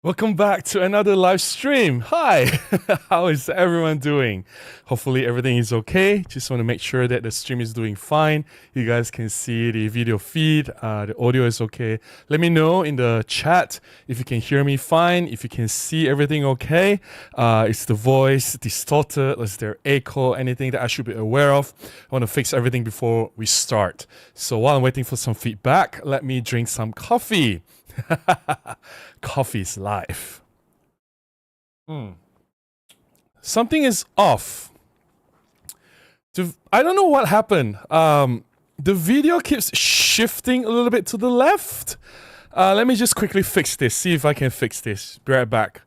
Welcome back to another live stream. Hi, how is everyone doing? Hopefully everything is okay. Just want to make sure that the stream is doing fine. You guys can see the video feed, the audio is okay. Let me know in the chat if you can hear me fine, if you can see everything okay. Is the voice distorted? Is there echo? Anything that I should be aware of? I want to fix everything before we start. So while I'm waiting for some feedback, let me drink some coffee. Coffee's life. Something is off. I don't know what happened. The video keeps shifting a little bit to the left. Let me just quickly fix this. See if I can fix this. Be right back.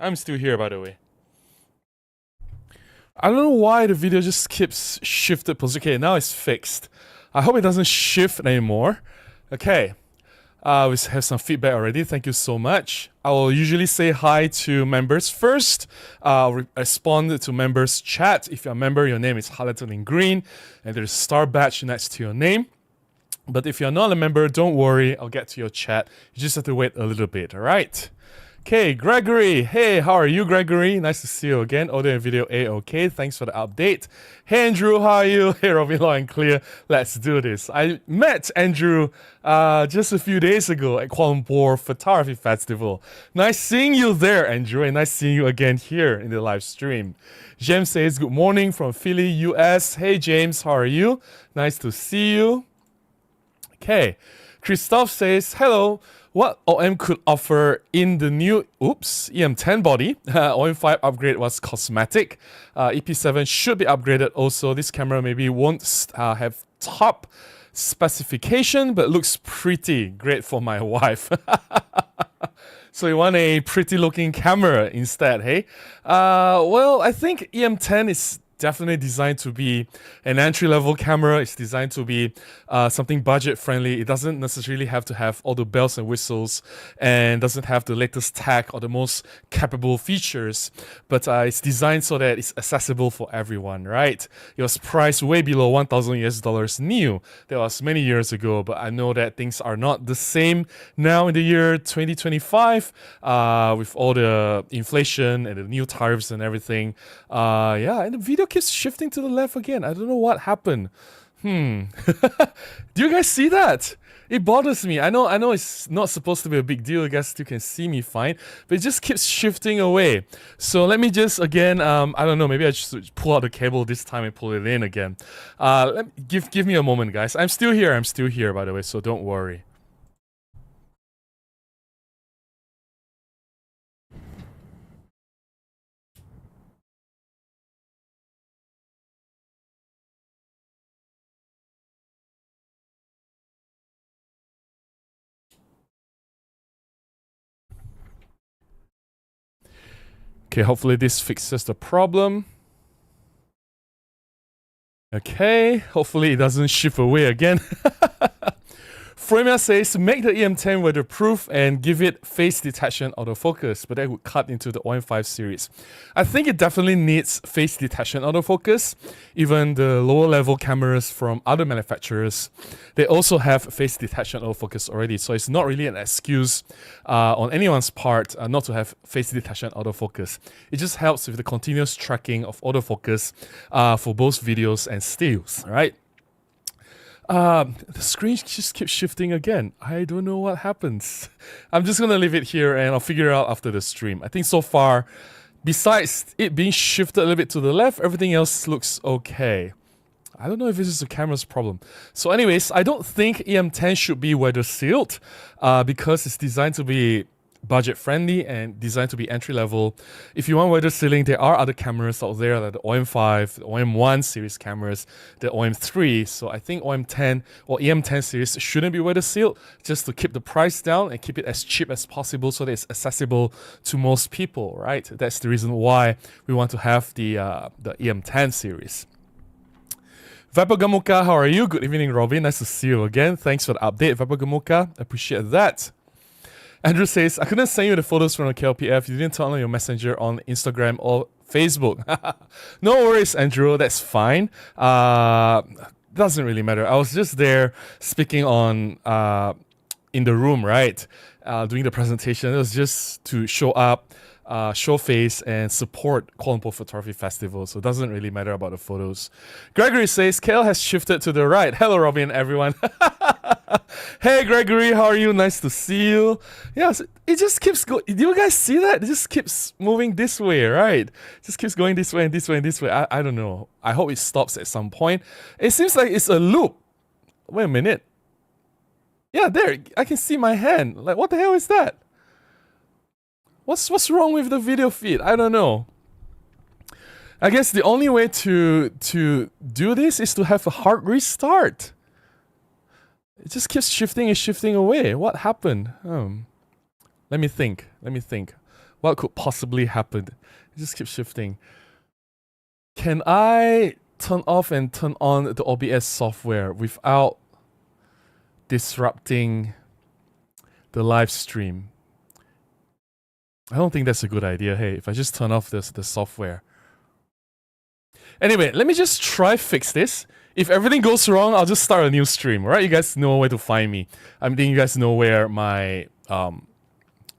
I'm still here, by the way. I don't know why the video just keeps shifted. Okay, now it's fixed. I hope it doesn't shift anymore. Okay, we have some feedback already. Thank you so much. I will usually say hi to members first. I'll respond to members chat. If you're a member, your name is highlighted in green, and there's a star badge next to your name. But if you're not a member, don't worry. I'll get to your chat. You just have to wait a little bit, all right? Okay, Gregory. Hey, how are you, Gregory? Nice to see you again. Audio and video A-okay. Thanks for the update. Hey, Andrew, how are you? Hey, Robin, loud and clear. Let's do this. I met Andrew just a few days ago at Kuala Lumpur Photography Festival. Nice seeing you there, Andrew, and nice seeing you again here in the live stream. James says, good morning from Philly, US. Hey, James, how are you? Nice to see you. Okay. Christoph says, hello. What OM could offer in the new E-M10 body? OM5 upgrade was cosmetic. EP7 should be upgraded also. This camera maybe won't have top specification, but looks pretty great for my wife. So you want a pretty looking camera instead, hey? Well, I think E-M10 is definitely designed to be an entry-level camera. It's designed to be something budget-friendly. It doesn't necessarily have to have all the bells and whistles and doesn't have the latest tech or the most capable features. But it's designed so that it's accessible for everyone, right? It was priced way below $1,000 new. That was many years ago, but I know that things are not the same now in the year 2025 with all the inflation and the new tariffs and everything. Yeah, and the video keeps shifting to the left again. I don't know what happened. Do you guys see that? It bothers me. I know it's not supposed to be a big deal. I guess you can see me fine, but it just keeps shifting away. So let me just again, I don't know, maybe I should pull out the cable this time and pull it in again. Give me a moment, guys. I'm still here, by the way, so don't worry. Okay, hopefully this fixes the problem. Okay, hopefully it doesn't shift away again. Fremia says, make the E-M10 weatherproof and give it face detection autofocus, but that would cut into the OM5 series. I think it definitely needs face detection autofocus. Even the lower level cameras from other manufacturers, they also have face detection autofocus already. So it's not really an excuse on anyone's part not to have face detection autofocus. It just helps with the continuous tracking of autofocus for both videos and stills, right? The screen just keeps shifting again. I don't know what happens. I'm just gonna leave it here and I'll figure it out after the stream. I think so far, besides it being shifted a little bit to the left, everything else looks okay. I don't know if this is the camera's problem. So anyways, I don't think E-M10 should be weather sealed because it's designed to be budget friendly and designed to be entry level. If you want weather sealing, there are other cameras out there like the OM5, the OM1 series cameras, the OM3. So I think OM10 or E-M10 series shouldn't be weather sealed just to keep the price down and keep it as cheap as possible so that it's accessible to most people, right? That's the reason why we want to have the E-M10 series. Vapagamuka, how are you? Good evening, Robin. Nice to see you again. Thanks for the update, Vapagamuka. Appreciate that. Andrew says, I couldn't send you the photos from the KLPF. You didn't turn on your messenger on Instagram or Facebook. No worries, Andrew. That's fine. Doesn't really matter. I was just there speaking on in the room, right? Doing the presentation. It was just to show up, show face, and support Kuala Lumpur Photography Festival. So it doesn't really matter about the photos. Gregory says, KL has shifted to the right. Hello, Robin, everyone. Hey, Gregory, how are you? Nice to see you. Yes, it just keeps going. Do you guys see that? It just keeps moving this way, right? It just keeps going this way and this way and this way. I don't know. I hope it stops at some point. It seems like it's a loop. Wait a minute. Yeah, there. I can see my hand. Like, what the hell is that? What's wrong with the video feed? I don't know. I guess the only way to do this is to have a hard restart. It just keeps shifting and shifting away. What happened? Let me think. What could possibly happen? It just keeps shifting. Can I turn off and turn on the OBS software without disrupting the live stream? I don't think that's a good idea. Hey, if I just turn off the software. Anyway, let me just try fix this. If everything goes wrong, I'll just start a new stream, right? You guys know where to find me. I think you guys know where my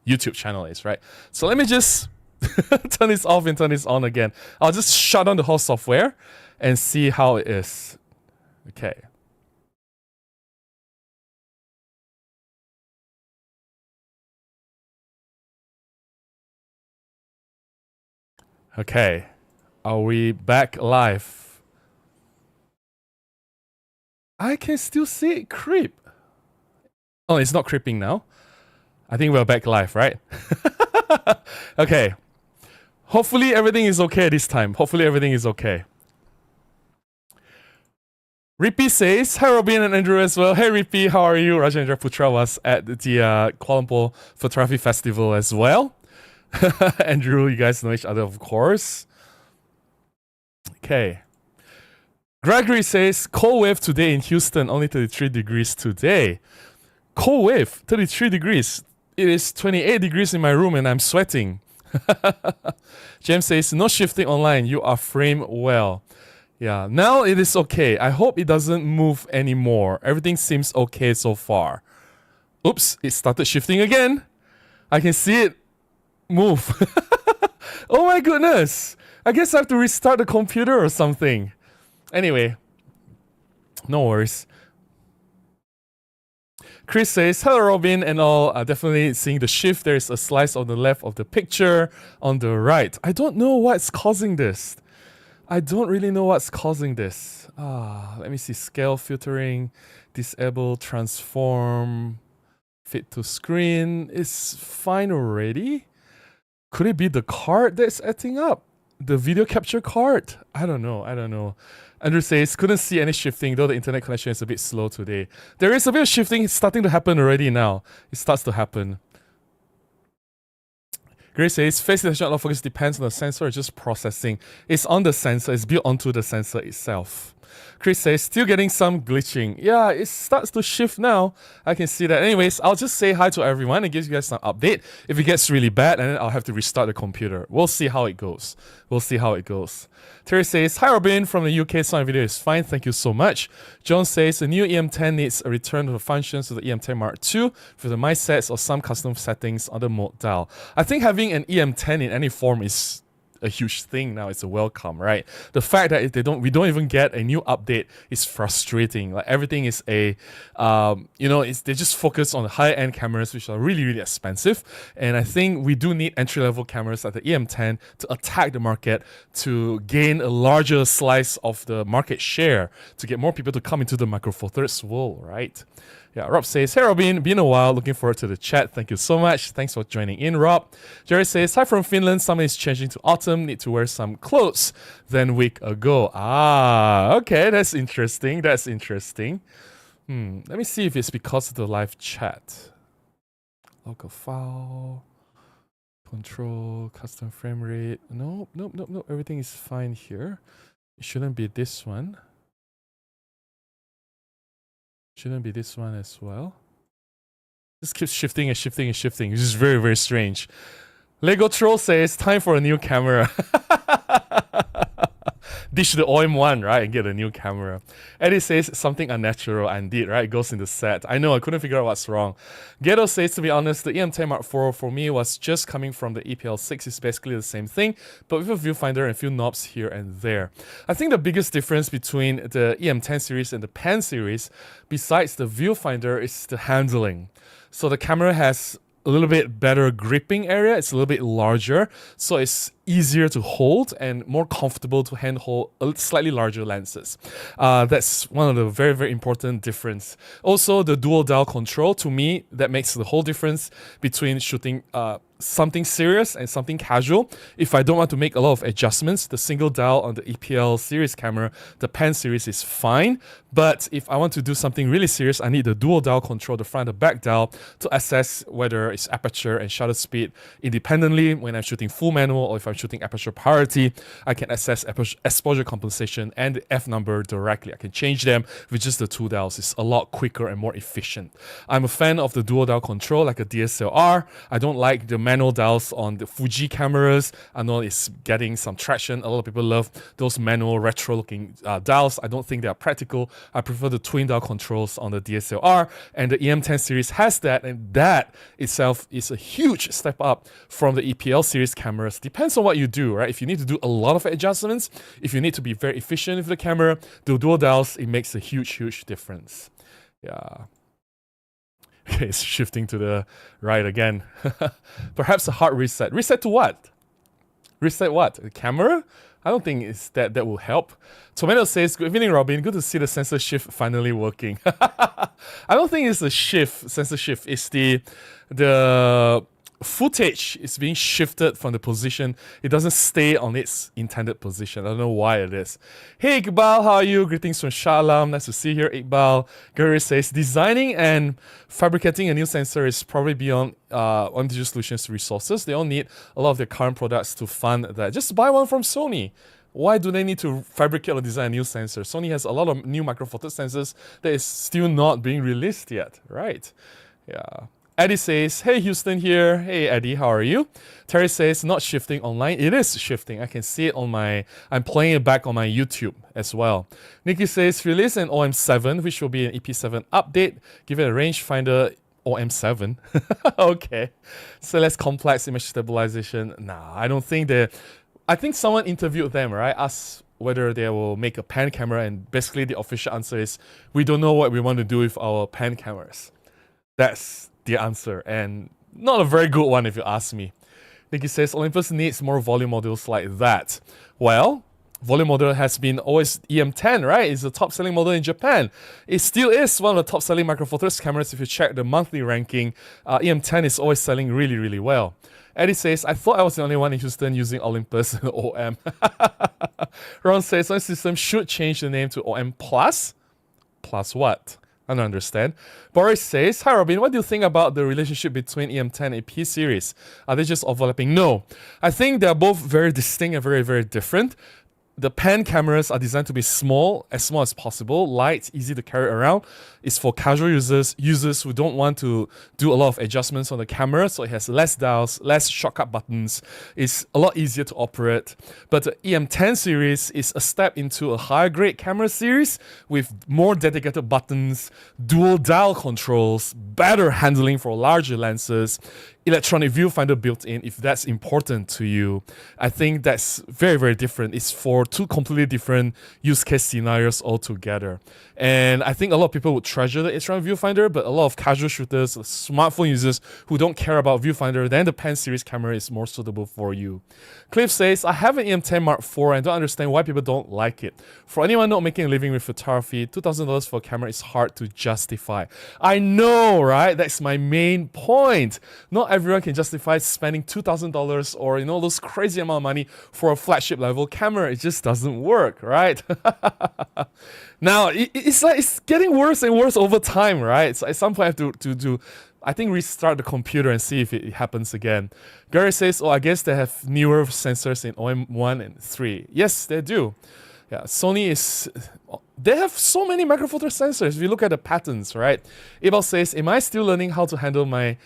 YouTube channel is, right? So let me just turn this off and turn this on again. I'll just shut down the whole software and see how it is. Okay. Okay. Are we back live? I can still see it creep. Oh, it's not creeping now. I think we're back live, right? Okay. Hopefully everything is okay this time. Hopefully everything is okay. Rippy says, hi Robin and Andrew as well. Hey Rippy, how are you? Rajendra Putra was at the Kuala Lumpur Photography Festival as well. Andrew, you guys know each other, of course. Okay. Gregory says, cold wave today in Houston, only 33 degrees today. Cold wave, 33 degrees. It is 28 degrees in my room and I'm sweating. James says, no shifting online, you are framed well. Yeah, now it is okay. I hope it doesn't move anymore. Everything seems okay so far. Oops, it started shifting again. I can see it move. Oh my goodness. I guess I have to restart the computer or something. Anyway, no worries. Chris says, hello Robin and all. Definitely seeing the shift. There's a slice on the left of the picture, on the right. I don't know what's causing this. I don't really know what's causing this. Let me see. Scale filtering, disable, transform, fit to screen. It's fine already. Could it be the card that's acting up? The video capture card? I don't know. Andrew says, couldn't see any shifting, though the internet connection is a bit slow today. There is a bit of shifting. It's starting to happen already now. It starts to happen. Grace says, face detection autofocus depends on the sensor or just processing. It's on the sensor. It's built onto the sensor itself. Chris says, still getting some glitching. Yeah, it starts to shift now. I can see that. Anyways, I'll just say hi to everyone and give you guys some update. If it gets really bad, and then I'll have to restart the computer. We'll see how it goes. Terry says, hi Robin from the UK. Sound video is fine. Thank you so much. John says, the new E-M10 needs a return of the functions to the E-M10 Mark II for the mic sets or some custom settings on the mode dial. I think having an E-M10 in any form is a huge thing now. It's a welcome, right? The fact that we don't even get a new update is frustrating. Like everything is they just focus on the higher end cameras, which are really, really expensive. And I think we do need entry level cameras like the EM10 to attack the market, to gain a larger slice of the market share, to get more people to come into the Micro Four Thirds world, right? Yeah, Rob says, hey Robin, been a while, looking forward to the chat. Thank you so much. Thanks for joining in, Rob. Jerry says, hi from Finland, summer is changing to autumn, need to wear some clothes than week ago. Okay, that's interesting. Let me see if it's because of the live chat. Local file, control, custom frame rate. Nope, everything is fine here. It shouldn't be this one. Shouldn't be this one as well. This keeps shifting and shifting and shifting. This is very, very strange. Lego Troll says, time for a new camera. Ditch the OM1, right, and get a new camera. Eddie says, something unnatural, indeed, right? It goes in the set. I know, I couldn't figure out what's wrong. Ghetto says, to be honest, the E-M10 Mark IV for me was just coming from the EPL6. It's basically the same thing, but with a viewfinder and a few knobs here and there. I think the biggest difference between the E-M10 series and the Pan series, besides the viewfinder, is the handling. So the camera has a little bit better gripping area. It's a little bit larger, so it's easier to hold and more comfortable to handhold slightly larger lenses. That's one of the very, very important difference. Also, the dual dial control, to me, that makes the whole difference between shooting something serious and something casual. If I don't want to make a lot of adjustments, the single dial on the EPL series camera, the Pan series is fine. But if I want to do something really serious, I need the dual dial control, the front and back dial, to assess whether it's aperture and shutter speed independently. When I'm shooting full manual or if I'm shooting aperture priority, I can assess exposure compensation and the F number directly. I can change them with just the two dials. It's a lot quicker and more efficient. I'm a fan of the dual dial control like a DSLR. I don't like the manual dials on the Fuji cameras. I know it's getting some traction. A lot of people love those manual retro looking dials. I don't think they are practical. I prefer the twin dial controls on the DSLR, and the E-M10 series has that, and that itself is a huge step up from the EPL series cameras. Depends on what you do, right? If you need to do a lot of adjustments, if you need to be very efficient with the camera, the dual dials, it makes a huge, huge difference. Yeah. Okay, it's shifting to the right again. Perhaps a hard reset. Reset to what? Reset what? The camera? I don't think it's that will help. Tomato says, good evening, Robin. Good to see the sensor shift finally working. I don't think it's the sensor shift. It's the footage is being shifted from the position. It doesn't stay on its intended position. I don't know why it is. Hey, Iqbal, how are you? Greetings from Shah Alam. Nice to see you here, Iqbal. Gary says, designing and fabricating a new sensor is probably beyond Digital Solutions' resources. They all need a lot of their current products to fund that. Just buy one from Sony. Why do they need to fabricate or design a new sensor? Sony has a lot of new micro four thirds sensors that is still not being released yet, right? Yeah. Eddie says, hey Houston here. Hey Eddie, how are you? Terry says, not shifting online. It is shifting. I can see it on I'm playing it back on my YouTube as well. Nikki says, release an OM7, which will be an EP7 update. Give it a rangefinder OM7. Okay. So less complex image stabilization. Nah, I don't think I think someone interviewed them, right? Asked whether they will make a pan camera, and basically the official answer is, we don't know what we want to do with our pan cameras. That's the answer, and not a very good one if you ask me. Nikki says, Olympus needs more volume models like that. Well, volume model has been always E-M10, right? It's the top-selling model in Japan. It still is one of the top-selling micro four thirds cameras. If you check the monthly ranking, E-M10 is always selling really, really well. Eddie says, I thought I was the only one in Houston using Olympus OM. Ron says, Sony System should change the name to OM Plus. Plus what? I don't understand. Boris says, hi Robin, what do you think about the relationship between E-M10 and P series? Are they just overlapping? No. I think they're both very distinct and very, very different. The pan cameras are designed to be small as possible, light, easy to carry around. It's for casual users who don't want to do a lot of adjustments on the camera, so it has less dials, less shortcut buttons. It's a lot easier to operate. But the E-M10 series is a step into a higher grade camera series with more dedicated buttons, dual dial controls, better handling for larger lenses, electronic viewfinder built in if that's important to you. I think that's very, very different. It's for two completely different use case scenarios altogether. And I think a lot of people would treasure the electronic viewfinder, but a lot of casual shooters, smartphone users who don't care about viewfinder, then the Pan series camera is more suitable for you. Cliff says, I have an E-M10 Mark IV and don't understand why people don't like it. For anyone not making a living with photography, $2,000 for a camera is hard to justify. I know, right? That's my main point. Not everyone can justify spending $2,000 or those crazy amount of money for a flagship level camera. It just doesn't work, right? Now it's getting worse and worse over time, right? So at some point I have to I think restart the computer and see if it happens again. Gary says, I guess they have newer sensors in OM1 and 3. Yes, they do. Yeah, Sony is they have so many micro four thirds sensors. If you look at the patterns, right? Ibal says, am I still learning how to handle my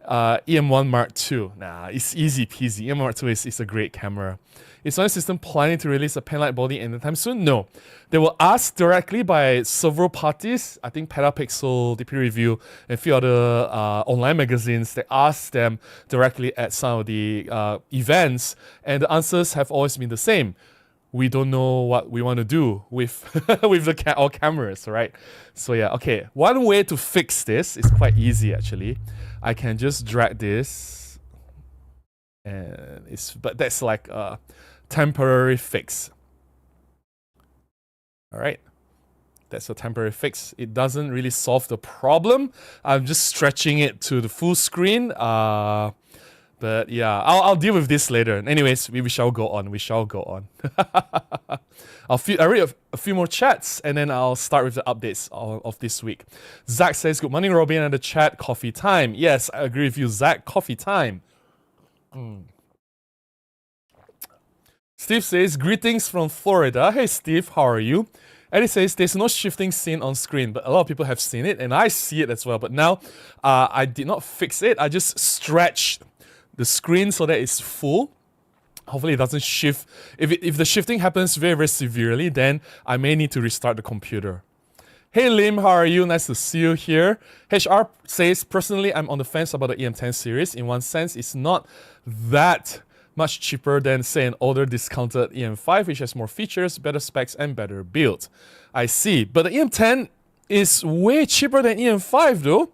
EM1 Mark II? Nah, it's easy peasy. EM Mark II is a great camera. Is Sony system planning to release a pen-light body anytime soon? No. They were asked directly by several parties. I think Petapixel, DP Review, and a few other online magazines. They asked them directly at some of the events, and the answers have always been the same. We don't know what we want to do with with our cameras, right? So yeah, okay. One way to fix this is quite easy actually. I can just drag this, and but that's like a temporary fix. All right, that's a temporary fix. It doesn't really solve the problem. I'm just stretching it to the full screen. But yeah, I'll deal with this later. Anyways, we shall go on. We shall go on. I read a few more chats, and then I'll start with the updates of this week. Zach says, good morning, Robin, and the chat. Coffee time. Yes, I agree with you, Zach. Coffee time. Steve says, greetings from Florida. Hey, Steve, how are you? Eddie says, there's no shifting seen on screen, but a lot of people have seen it, and I see it as well. But now, I did not fix it. I just stretched the screen so that it's full. Hopefully it doesn't shift. If the shifting happens very, very severely, then I may need to restart the computer. Hey Lim, how are you? Nice to see you here. HR says, personally, I'm on the fence about the EM10 series. In one sense, it's not that much cheaper than, say, an older discounted EM5, which has more features, better specs, and better build. I see. But the EM10 is way cheaper than EM5 though.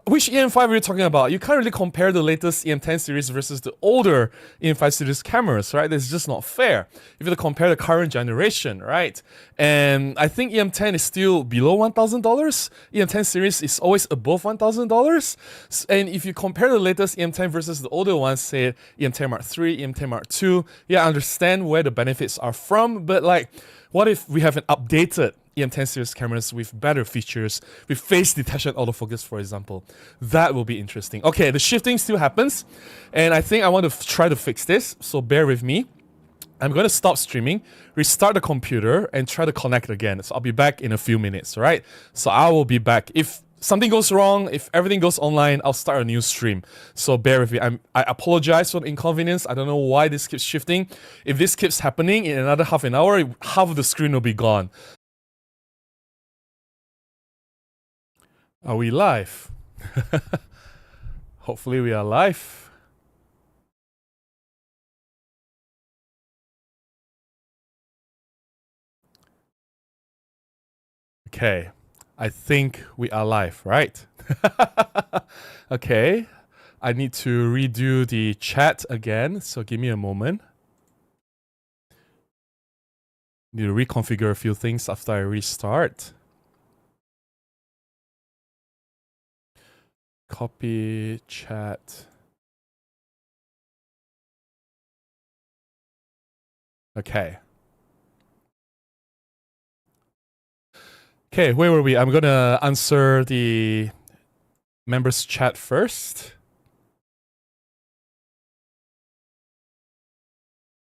Which EM5 are you talking about? You can't really compare the latest EM10 series versus the older EM5 series cameras, right? That's just not fair. If you compare the current generation, right? And I think EM10 is still below $1,000. EM10 series is always above $1,000. And if you compare the latest EM10 versus the older ones, say EM10 Mark III, EM10 Mark II, yeah, I understand where the benefits are from, but like, what if we have an updated EM10 series cameras with better features, with face detection autofocus, for example? That will be interesting. Okay, the shifting still happens, and I think I want to try to fix this, so bear with me. I'm going to stop streaming, restart the computer, and try to connect again. So I'll be back in a few minutes, all right? So I will be back. If something goes wrong, if everything goes online, I'll start a new stream. So bear with me. I apologize for the inconvenience. I don't know why this keeps shifting. If this keeps happening in another half an hour, half of the screen will be gone. Are we live? Hopefully we are live. Okay, I think we are live, right? Okay, I need to redo the chat again, so give me a moment. Need to reconfigure a few things after I restart. Copy chat. Okay. Okay, where were we? I'm gonna answer the members chat first.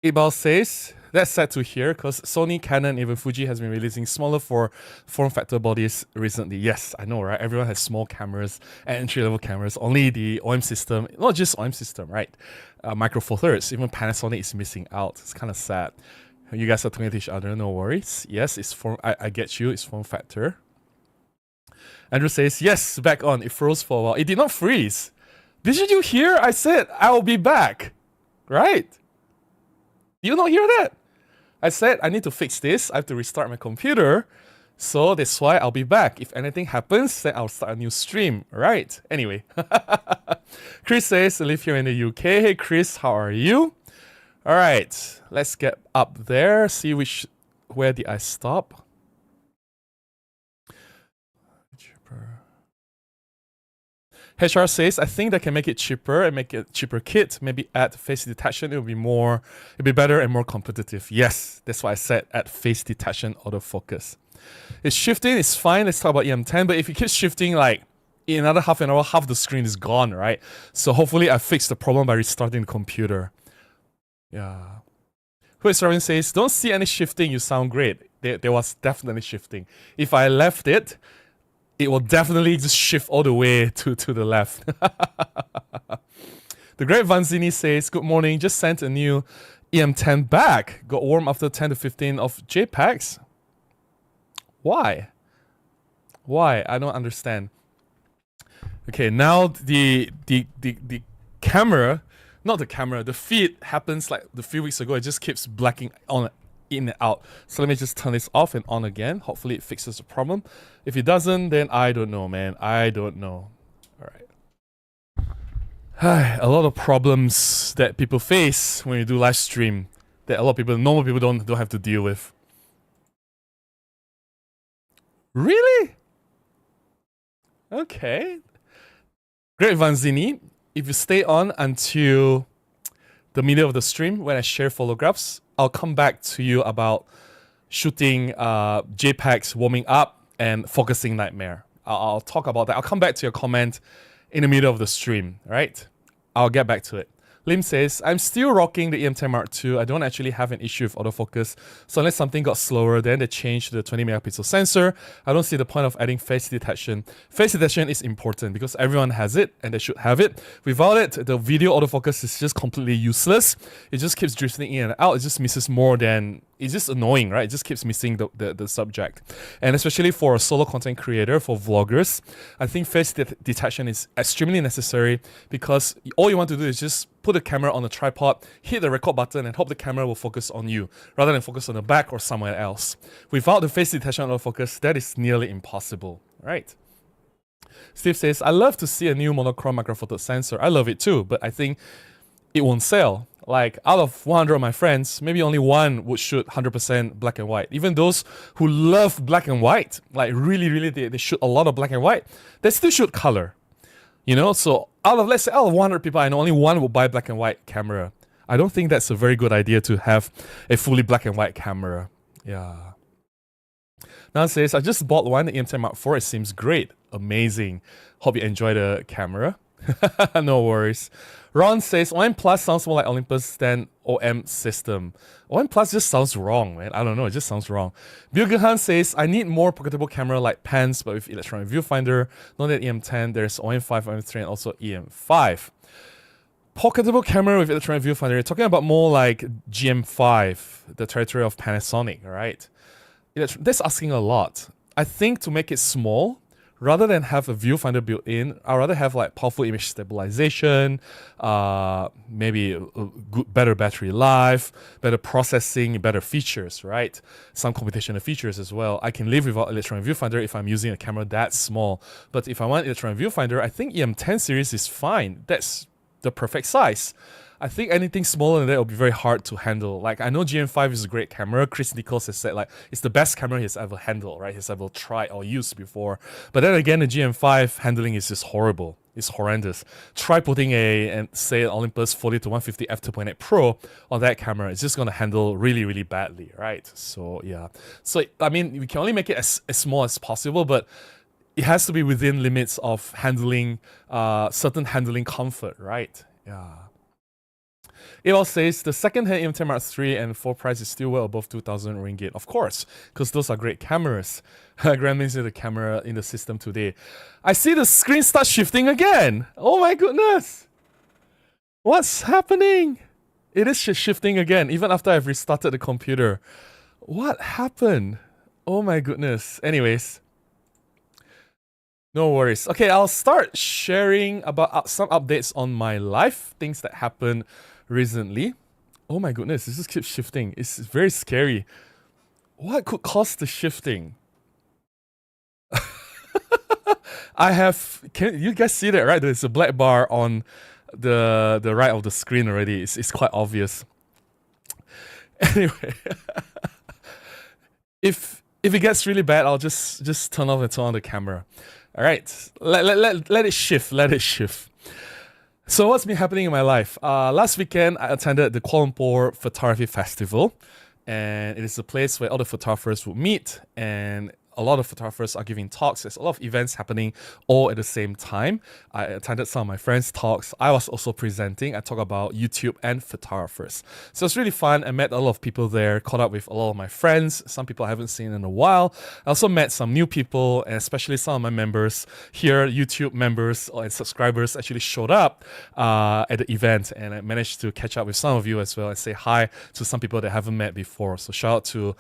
Ibal says, that's sad to hear because Sony, Canon, even Fuji has been releasing smaller form factor bodies recently. Yes, I know, right? Everyone has small cameras and entry-level cameras. Only the OM system, not just OM system, right? Micro Four Thirds, even Panasonic is missing out. It's kind of sad. You guys are talking to each other, no worries. Yes, it's I get you, it's form factor. Andrew says, yes, back on. It froze for a while. It did not freeze. Did you hear? I said, I'll be back. Right? Do you not hear that? I said, I need to fix this. I have to restart my computer. So that's why I'll be back. If anything happens, then I'll start a new stream. Right? Anyway. Chris says, I live here in the UK. Hey, Chris, how are you? All right, let's get up there. See where did I stop? HR says, I think they can make it cheaper and make it cheaper kit. Maybe add face detection. It'll be better and more competitive. Yes, that's why I said add face detection autofocus. It's shifting, it's fine. Let's talk about EM10. But if it keeps shifting, like in another half an hour, half the screen is gone, right? So hopefully I fixed the problem by restarting the computer. Yeah. Who is Robin says, don't see any shifting, you sound great. There was definitely shifting. If I left it, it will definitely just shift all the way to the left. The Great Vanzini says, good morning, just sent a new E-M10 back. Got warm after 10 to 15 of JPEGs. Why? Why? I don't understand. Okay, now the camera, not the camera, the feed happens like a few weeks ago. It just keeps blacking on in and out. So let me just turn this off and on again. Hopefully it fixes the problem. If it doesn't, then I don't know, man. I don't know. All right. A lot of problems that people face when you do live stream that a lot of people, normal people don't have to deal with. Really? Okay. Great Vanzini, if you stay on until the middle of the stream when I share photographs, I'll come back to you about shooting JPEGs, warming up, and focusing nightmare. I'll talk about that. I'll come back to your comment in the middle of the stream, right? I'll get back to it. Lim says, I'm still rocking the E-M10 Mark II. I don't actually have an issue with autofocus. So unless something got slower, then they changed to the 20 megapixel sensor. I don't see the point of adding face detection. Face detection is important because everyone has it and they should have it. Without it, the video autofocus is just completely useless. It just keeps drifting in and out. It just misses more than... It's just annoying, right? It just keeps missing the subject. And especially for a solo content creator, for vloggers, I think face detection is extremely necessary because all you want to do is just put the camera on a tripod, hit the record button, and hope the camera will focus on you rather than focus on the back or somewhere else. Without the face detection autofocus, that is nearly impossible, right? Steve says, I love to see a new monochrome micro four thirds sensor. I love it too, but I think it won't sell. Like, out of 100 of my friends, maybe only one would shoot 100% black and white. Even those who love black and white, like really, they shoot a lot of black and white, they still shoot color. You know, so let's say out of 100 people, I know only one will buy black and white camera. I don't think that's a very good idea to have a fully black and white camera. Yeah. Now it says, I just bought one, the E-M10 Mark IV. It seems great. Amazing. Hope you enjoy the camera. No worries. Ron says, OM Plus sounds more like Olympus than OM system. OM Plus just sounds wrong, man. I don't know, it just sounds wrong. Bilgehan says, I need more pocketable camera like Pans, but with electronic viewfinder. Not that EM10, there's OM5, OM3, and also EM5. Pocketable camera with electronic viewfinder, you're talking about more like GM5, the territory of Panasonic, right? That's asking a lot. I think to make it small, rather than have a viewfinder built in, I'd rather have like powerful image stabilization, maybe a better battery life, better processing, better features, right? Some computational features as well. I can live without electronic viewfinder if I'm using a camera that small. But if I want electronic viewfinder, I think EM10 series is fine. That's the perfect size. I think anything smaller than that will be very hard to handle. Like, I know GM5 is a great camera. Chris Nichols has said, like, it's the best camera he's ever handled, right? He's ever tried or used before. But then again, the GM5 handling is just horrible. It's horrendous. Try putting say, an Olympus 40 to 150 f2.8 Pro on that camera. It's just going to handle really badly, right? So, yeah. So, I mean, we can only make it as small as possible, but it has to be within limits of handling, certain handling comfort, right? Yeah. It all says the second-hand E-M10 Mark III and 4 price is still well above 2,000 ringgit. Of course, because those are great cameras. Graham is the camera in the system today. I see the screen start shifting again. Oh my goodness. What's happening? It is shifting again, even after I've restarted the computer. What happened? Oh my goodness. Anyways. No worries. Okay, I'll start sharing about some updates on my life, things that happened recently. Oh my goodness, this just keeps shifting. It's very scary. What could cause the shifting? Can you guys see that, right? There's a black bar on the right of the screen already. It's quite obvious. Anyway, if it gets really bad, I'll just turn off and turn on the camera. All right, let it shift. Let it shift. So what's been happening in my life? Last weekend, I attended the Kuala Lumpur Photography Festival, and it is a place where all the photographers would meet, and a lot of photographers are giving talks. There's a lot of events happening all at the same time. I attended some of my friends' talks. I was also presenting. I talk about YouTube and photographers. So it's really fun. I met a lot of people there, caught up with a lot of my friends, some people I haven't seen in a while. I also met some new people, and especially some of my members here, YouTube members and subscribers actually showed up at the event, and I managed to catch up with some of you as well and say hi to some people that I haven't met before. So shout out to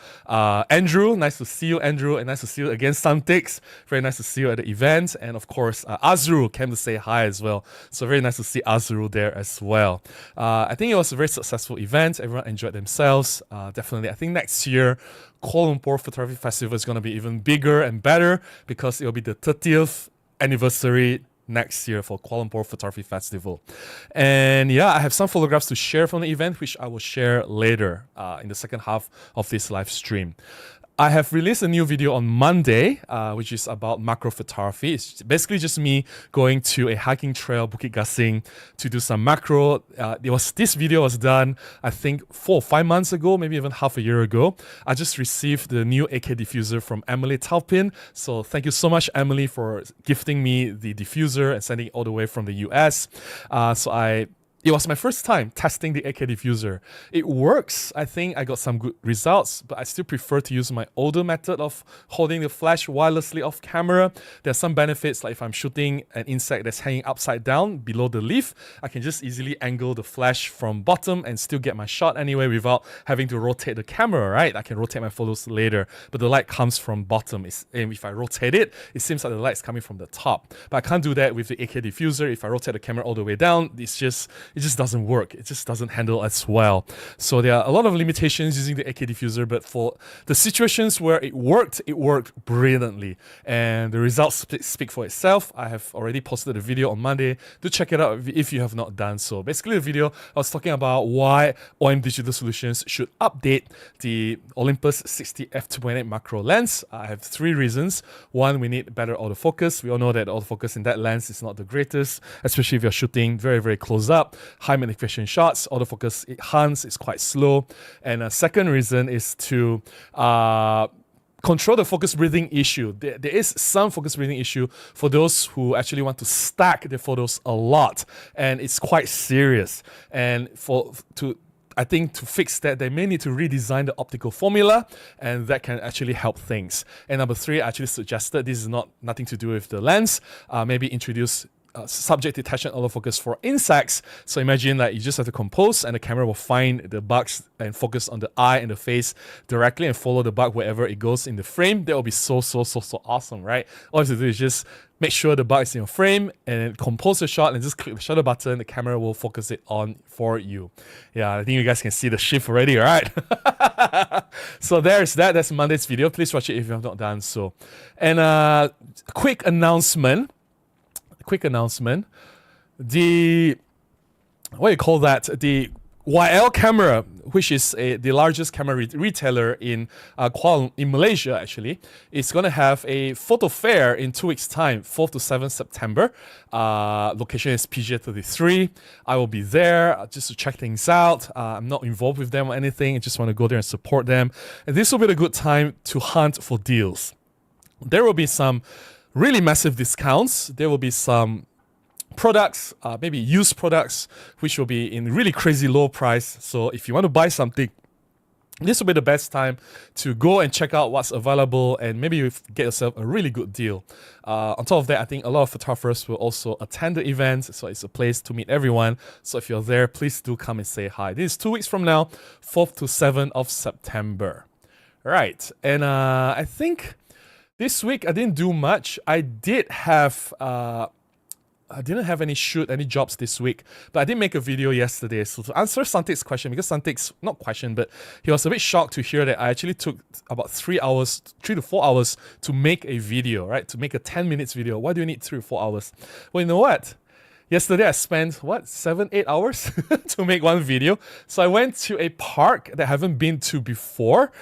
Andrew. Nice to see you, Andrew, and nice to see you again, Santix. Very nice to see you at the event. And of course, Azru came to say hi as well. So very nice to see Azru there as well. I think it was a very successful event. Everyone enjoyed themselves. Definitely. I think next year, Kuala Lumpur Photography Festival is going to be even bigger and better because it will be the 30th anniversary next year for Kuala Lumpur Photography Festival. And yeah, I have some photographs to share from the event, which I will share later in the second half of this live stream. I have released a new video on Monday, which is about macro photography. It's basically just me going to a hiking trail, Bukit Gasing, to do some macro. This video was done, I think, 4 or 5 months ago, maybe even half a year ago. I just received the new AK diffuser from Emily Taupin. So thank you so much, Emily, for gifting me the diffuser and sending it all the way from the US. It was my first time testing the AK diffuser. It works. I think I got some good results, but I still prefer to use my older method of holding the flash wirelessly off camera. There are some benefits, like if I'm shooting an insect that's hanging upside down below the leaf, I can just easily angle the flash from bottom and still get my shot anyway without having to rotate the camera, right? I can rotate my photos later, but the light comes from bottom. And if I rotate it, it seems like the light's coming from the top. But I can't do that with the AK diffuser. If I rotate the camera all the way down, it just doesn't work. It just doesn't handle as well. So there are a lot of limitations using the AK diffuser, but for the situations where it worked brilliantly. And the results speak for itself. I have already posted a video on Monday. Do check it out if you have not done so. Basically, the video I was talking about why OM Digital Solutions should update the Olympus 60 f2.8 macro lens. I have 3 reasons. 1, we need better autofocus. We all know that autofocus in that lens is not the greatest, especially if you're shooting very, very close up, high magnification shots. Autofocus, it hunts, it's quite slow. And a second reason is to control the focus breathing issue. There is some focus breathing issue for those who actually want to stack their photos a lot, and it's quite serious. And I think to fix that, they may need to redesign the optical formula, and that can actually help things. And number 3, I actually suggested, this is nothing to do with the lens, maybe introduce subject detection autofocus for insects. So imagine that you just have to compose and the camera will find the bugs and focus on the eye and the face directly and follow the bug wherever it goes in the frame. That will be so awesome, right? All you have to do is just make sure the bug is in your frame and then compose the shot and just click the shutter button. The camera will focus it on for you. Yeah, I think you guys can see the shift already, right? So there's that. That's Monday's video. Please watch it if you have not done so. And quick announcement. The YL camera, which is the largest camera retailer in Malaysia, actually, is going to have a photo fair in 2 weeks' time, 4th to 7th September. Location is PJ33. I will be there just to check things out. I'm not involved with them or anything. I just want to go there and support them. And this will be a good time to hunt for deals. There will be some really massive discounts. There will be some products, maybe used products, which will be in really crazy low price. So if you want to buy something, this will be the best time to go and check out what's available and maybe you get yourself a really good deal. On top of that, I think a lot of photographers will also attend the event, so it's a place to meet everyone. So if you're there, please do come and say hi. This is 2 weeks from now, 4th to 7th of September. Right, and I think this week I didn't do much. I didn't have any jobs this week, but I did make a video yesterday. So to answer Santik's question, because Santik's not question, but he was a bit shocked to hear that I actually took about 3 to 4 hours to make a video, right? To make a 10 minutes video. Why do you need 3 or 4 hours? Well, you know what? Yesterday I spent 7-8 hours to make one video. So I went to a park that I haven't been to before.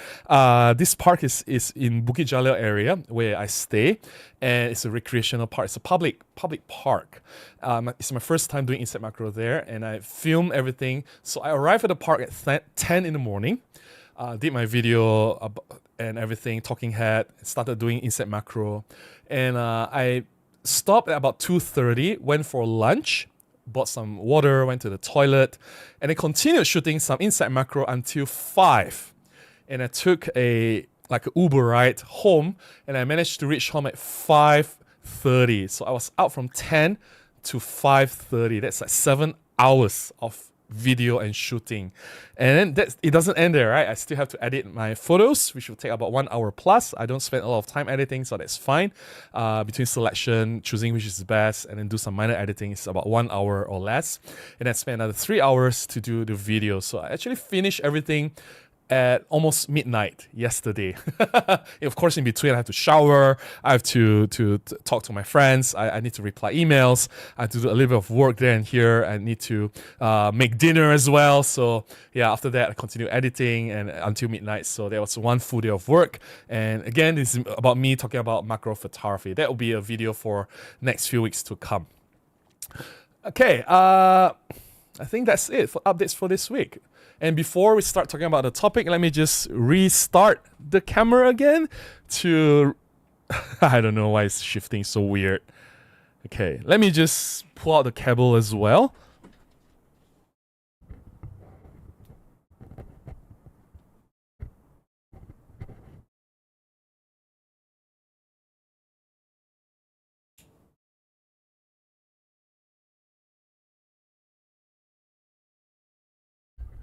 This park is in Bukit Jalil area where I stay, and it's a recreational park. It's a public park. It's my first time doing insect macro there, and I filmed everything. So I arrived at the park at 10 in the morning. did my video and everything, talking head, started doing insert macro, and I stopped at about 2:30, went for lunch, bought some water, went to the toilet, and I continued shooting some inside macro until 5. And I took a Uber ride home, and I managed to reach home at 5:30. So I was out from 10 to 5:30. That's like 7 hours of video and shooting. And then it doesn't end there, right? I still have to edit my photos, which will take about 1 hour plus. I don't spend a lot of time editing, so that's fine. Between selection, choosing which is best, and then do some minor editing, it's about 1 hour or less. And then spend another 3 hours to do the video. So I actually finished everything at almost midnight yesterday. Of course, in between, I have to shower, I have to talk to my friends, I need to reply emails, I have to do a little bit of work there and here, I need to make dinner as well. So yeah, after that, I continue editing and until midnight. So there was one full day of work. And again, this is about me talking about macro photography. That will be a video for next few weeks to come. Okay, I think that's it for updates for this week. And before we start talking about the topic, let me just restart the camera again to... I don't know why it's shifting so weird. Okay, let me just pull out the cable as well.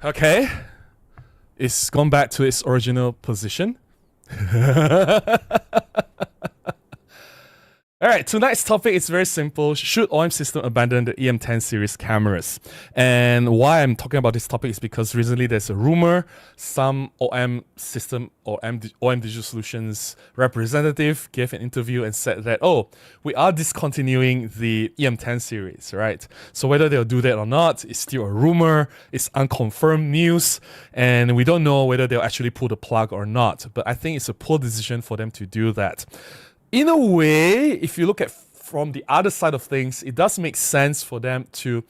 Okay, it's gone back to its original position. Alright, tonight's topic is very simple. Should OM system abandon the E-M10 series cameras? And why I'm talking about this topic is because recently there's a rumor some OM system or OM Digital Solutions representative gave an interview and said that, oh, we are discontinuing the E-M10 series, right? So whether they'll do that or not, it's still a rumor, it's unconfirmed news, and we don't know whether they'll actually pull the plug or not. But I think it's a poor decision for them to do that. In a way, if you look at from the other side of things, it does make sense for them to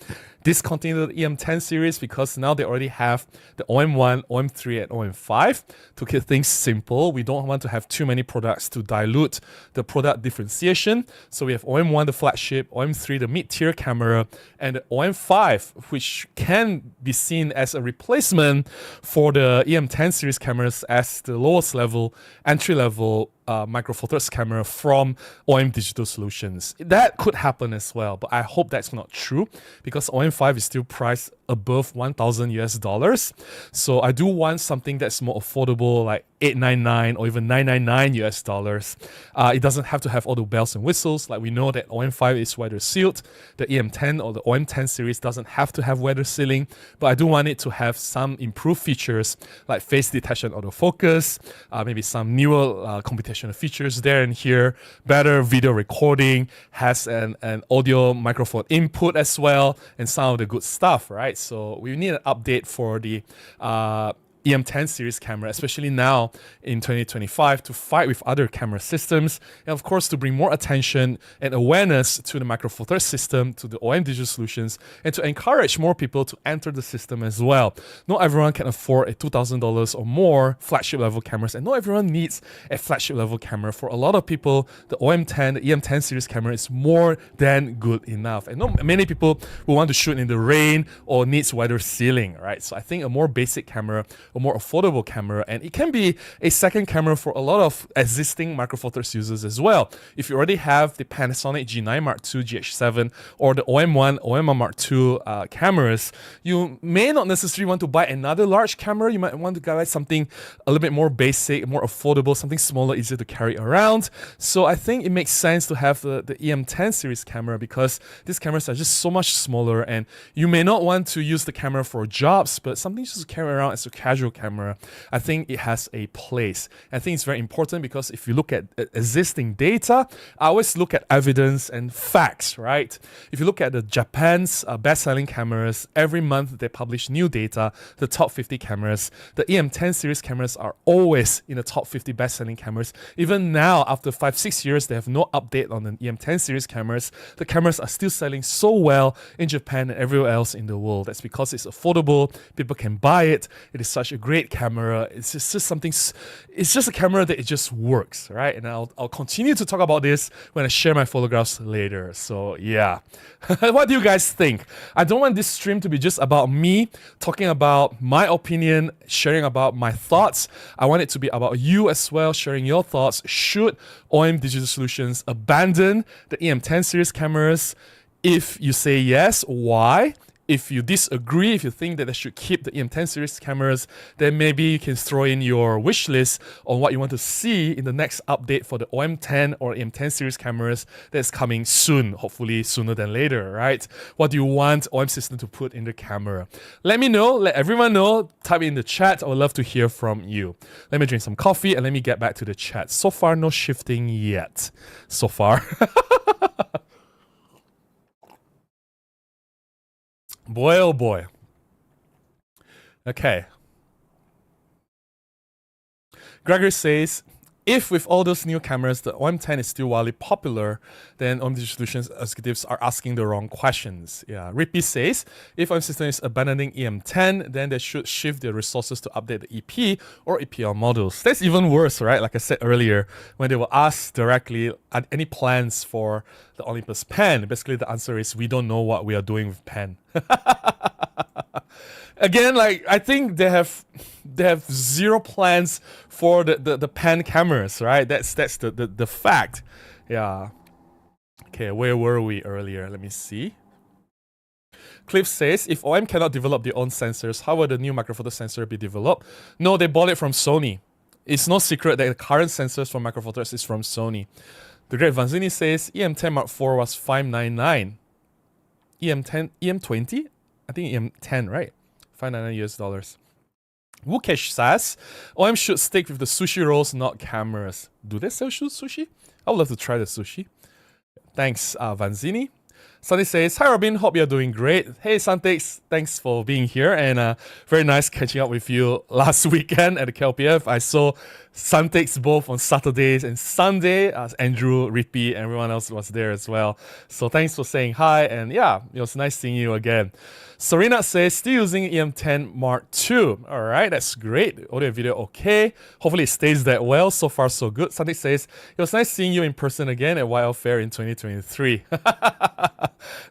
discontinue the E-M10 series because now they already have the OM1, OM3, and OM5 to keep things simple. We don't want to have too many products to dilute the product differentiation. So we have OM1, the flagship, OM3, the mid-tier camera, and the OM5, which can be seen as a replacement for the E-M10 series cameras as the lowest level, entry-level micro four thirds camera from OM Digital Solutions. That could happen as well, but I hope that's not true because OM5 is still priced above $1,000 US. So I do want something that's more affordable, like $899 or even $999 US. It doesn't have to have all the bells and whistles. Like we know that OM5 is weather sealed. The E-M10 or the OM10 series doesn't have to have weather sealing, but I do want it to have some improved features like face detection autofocus, maybe some newer computational features there and here, better video recording, has an audio microphone input as well, and some of the good stuff, right? So we need an update for the E-M10 series camera, especially now in 2025, to fight with other camera systems, and of course to bring more attention and awareness to the micro four thirds system, to the OM Digital Solutions, and to encourage more people to enter the system as well. Not everyone can afford a $2,000 or more flagship level cameras, and not everyone needs a flagship level camera. For a lot of people, the OM10, the EM10 series camera is more than good enough, and not many people will want to shoot in the rain or needs weather sealing, right? So I think a more basic camera, a more affordable camera, and it can be a second camera for a lot of existing micro four thirds users as well. If you already have the Panasonic G9 Mark II, GH7, or the OM1, OM1 Mark II cameras, you may not necessarily want to buy another large camera. You might want to buy something a little bit more basic, more affordable, something smaller, easier to carry around. So I think it makes sense to have the EM10 series camera because these cameras are just so much smaller, and you may not want to use the camera for jobs, but something just to carry around as a casual camera, I think it has a place. I think it's very important because if you look at existing data, I always look at evidence and facts, right? If you look at the Japan's best-selling cameras, every month they publish new data, the top 50 cameras. The EM10 series cameras are always in the top 50 best-selling cameras. Even now, after 5-6 years, they have no update on the EM10 series cameras. The cameras are still selling so well in Japan and everywhere else in the world. That's because it's affordable, people can buy it, it is such a great camera. It's just something. It's just a camera that it just works, right? And I'll continue to talk about this when I share my photographs later. So yeah, what do you guys think? I don't want this stream to be just about me talking about my opinion, sharing about my thoughts. I want it to be about you as well, sharing your thoughts. Should OM Digital Solutions abandon the E-M10 series cameras? If you say yes, why? If you disagree, if you think that they should keep the E-M10 series cameras, then maybe you can throw in your wish list on what you want to see in the next update for the OM10 or E-M10 series cameras that's coming soon, hopefully sooner than later, right? What do you want OM system to put in the camera? Let me know, let everyone know, type it in the chat. I would love to hear from you. Let me drink some coffee and let me get back to the chat. So far, no shifting yet. So far. Boy, oh boy. Okay. Gregory says, if with all those new cameras, the OM10 is still wildly popular, then OM Digital Solutions executives are asking the wrong questions. Yeah. Rippy says, if OM system is abandoning EM10, then they should shift their resources to update the EP or EPL models. That's even worse, right? Like I said earlier, when they were asked directly, are any plans for the Olympus pen? Basically, the answer is, we don't know what we are doing with pen. Again, like I think they have zero plans for the pen cameras, right? That's the fact. Yeah. Okay, where were we earlier? Let me see. Cliff says, if OM cannot develop their own sensors, how will the new microphoto sensor be developed? No, they bought it from Sony. It's no secret that the current sensors for micro four threads is from Sony. The Great Vanzini says EM10 Mark IV was $599. EM10, EM20? I think EM10, right? $599 US. Wukesh says, OM should stick with the sushi rolls, not cameras. Do they sell sushi? I would love to try the sushi. Thanks, Vanzini. Santi says, hi Robin, hope you're doing great. Hey Santix, thanks for being here, and very nice catching up with you last weekend at the KLPF. I saw Santix both on Saturdays and Sunday, as Andrew, Rippy, and everyone else was there as well. So thanks for saying hi, and yeah, it was nice seeing you again. Serena says, still using EM10 Mark II. Alright, that's great. Audio and video okay. Hopefully it stays that well. So far so good. Santik says, it was nice seeing you in person again at YL Fair in 2023.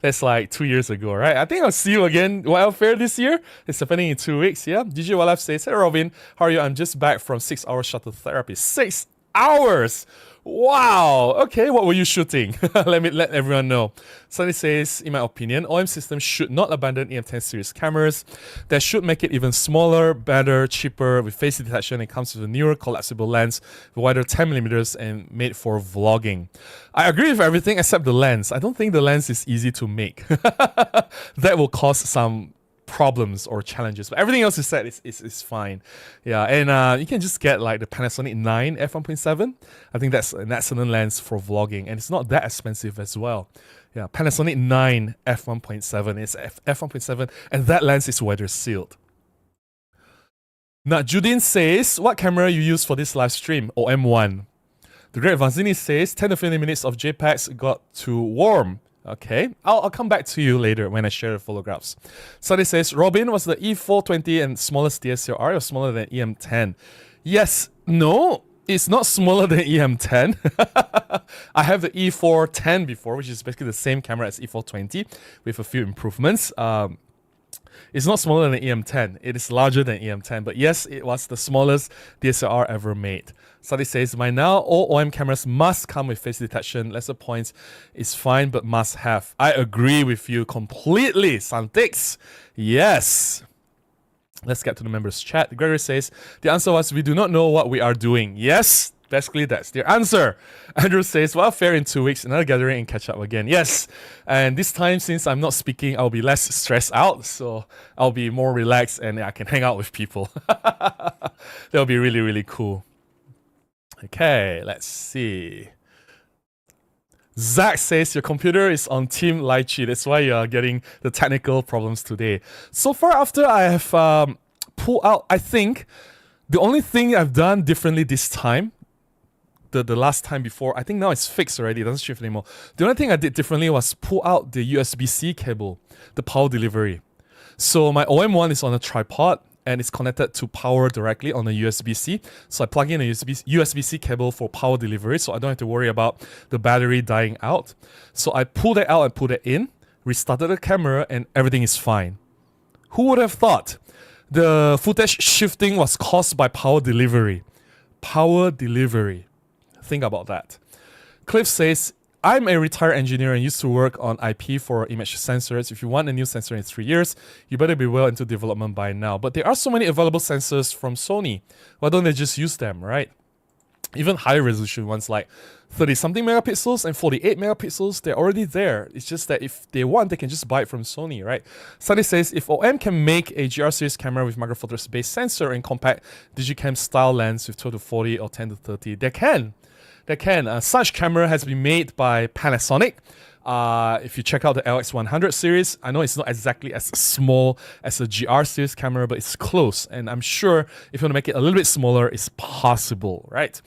That's like 2 years ago, right? I think I'll see you again YL Fair this year. It's happening in 2 weeks, yeah? DJ Wallaf says, hey Robin, how are you? I'm just back from 6-hour shuttle therapy. 6 hours! Wow! Okay, what were you shooting? Let everyone know. Sunny says, in my opinion, OM systems should not abandon EM10 series cameras. They should make it even smaller, better, cheaper, with face detection. It comes with a newer collapsible lens, with wider 10mm and made for vlogging. I agree with everything except the lens. I don't think the lens is easy to make. That will cause some problems or challenges, but everything else is said is fine. Yeah, and you can just get like the Panasonic 9 f1.7. I think that's an excellent lens for vlogging, and it's not that expensive as well. Yeah, Panasonic 9 f1.7 is f1.7, and that lens is weather sealed. Now, Judin says, what camera you use for this live stream? M1. The Great Vanzini says, 10 to 15 minutes of JPEGs got too warm. Okay, I'll come back to you later when I share the photographs. Sadi says, Robin, was the E420 and smallest DSLR or smaller than EM10? Yes, no, it's not smaller than EM10. I have the E410 before, which is basically the same camera as E420 with a few improvements. It's not smaller than EM10. It is larger than EM10. But yes, it was the smallest DSLR ever made. Sadi says, by now, all OM cameras must come with face detection. Lesser points is fine, but must have. I agree with you completely, Santix. Yes. Let's get to the members' chat. Gregory says, the answer was, we do not know what we are doing. Yes. Basically, that's their answer. Andrew says, well, fair in 2 weeks, another gathering and catch up again. Yes, and this time, since I'm not speaking, I'll be less stressed out, so I'll be more relaxed and I can hang out with people. That'll be really, really cool. Okay, let's see. Zach says, your computer is on Team Lychee. That's why you're getting the technical problems today. So far, after I have pulled out, I think, the only thing I've done differently this time, the last time before, I think now it's fixed already, it doesn't shift anymore. The only thing I did differently was pull out the USB-C cable, the power delivery. So my OM1 is on a tripod. and it's connected to power directly on a USB-C. So I plug in a USB-C cable for power delivery, so I don't have to worry about the battery dying out. So I pull that out and put it in, restarted the camera, and everything is fine. Who would have thought the footage shifting was caused by power delivery? Power delivery. Think about that. Cliff says, I'm a retired engineer and used to work on IP for image sensors. If you want a new sensor in 3 years, you better be well into development by now. But there are so many available sensors from Sony. Why don't they just use them, right? Even higher resolution ones like 30-something megapixels and 48 megapixels, they're already there. It's just that if they want, they can just buy it from Sony, right? Sunny says, if OM can make a GR series camera with micro four thirds based sensor and compact Digicam style lens with 12-40 or 10-30, they can. They can. Such camera has been made by Panasonic. If you check out the LX100 series, I know it's not exactly as small as a GR series camera, but it's close. And I'm sure if you want to make it a little bit smaller, it's possible, right?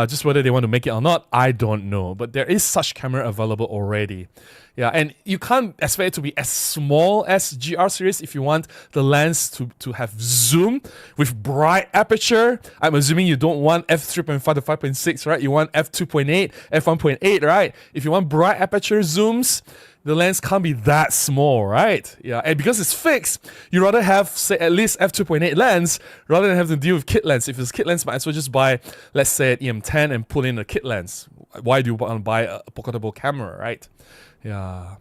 Just whether they want to make it or not, I don't know. But there is such camera available already. Yeah, and you can't expect it to be as small as GR series if you want the lens to have zoom with bright aperture. I'm assuming you don't want f3.5 to 5.6, right? You want f2.8, f1.8, right? If you want bright aperture zooms, the lens can't be that small, right? Yeah, and because it's fixed, you rather have, say, at least f2.8 lens rather than have to deal with kit lens. If it's kit lens, might as well just buy, let's say, an E-M10 and put in a kit lens. Why do you want to buy a pocketable camera, right? Yeah.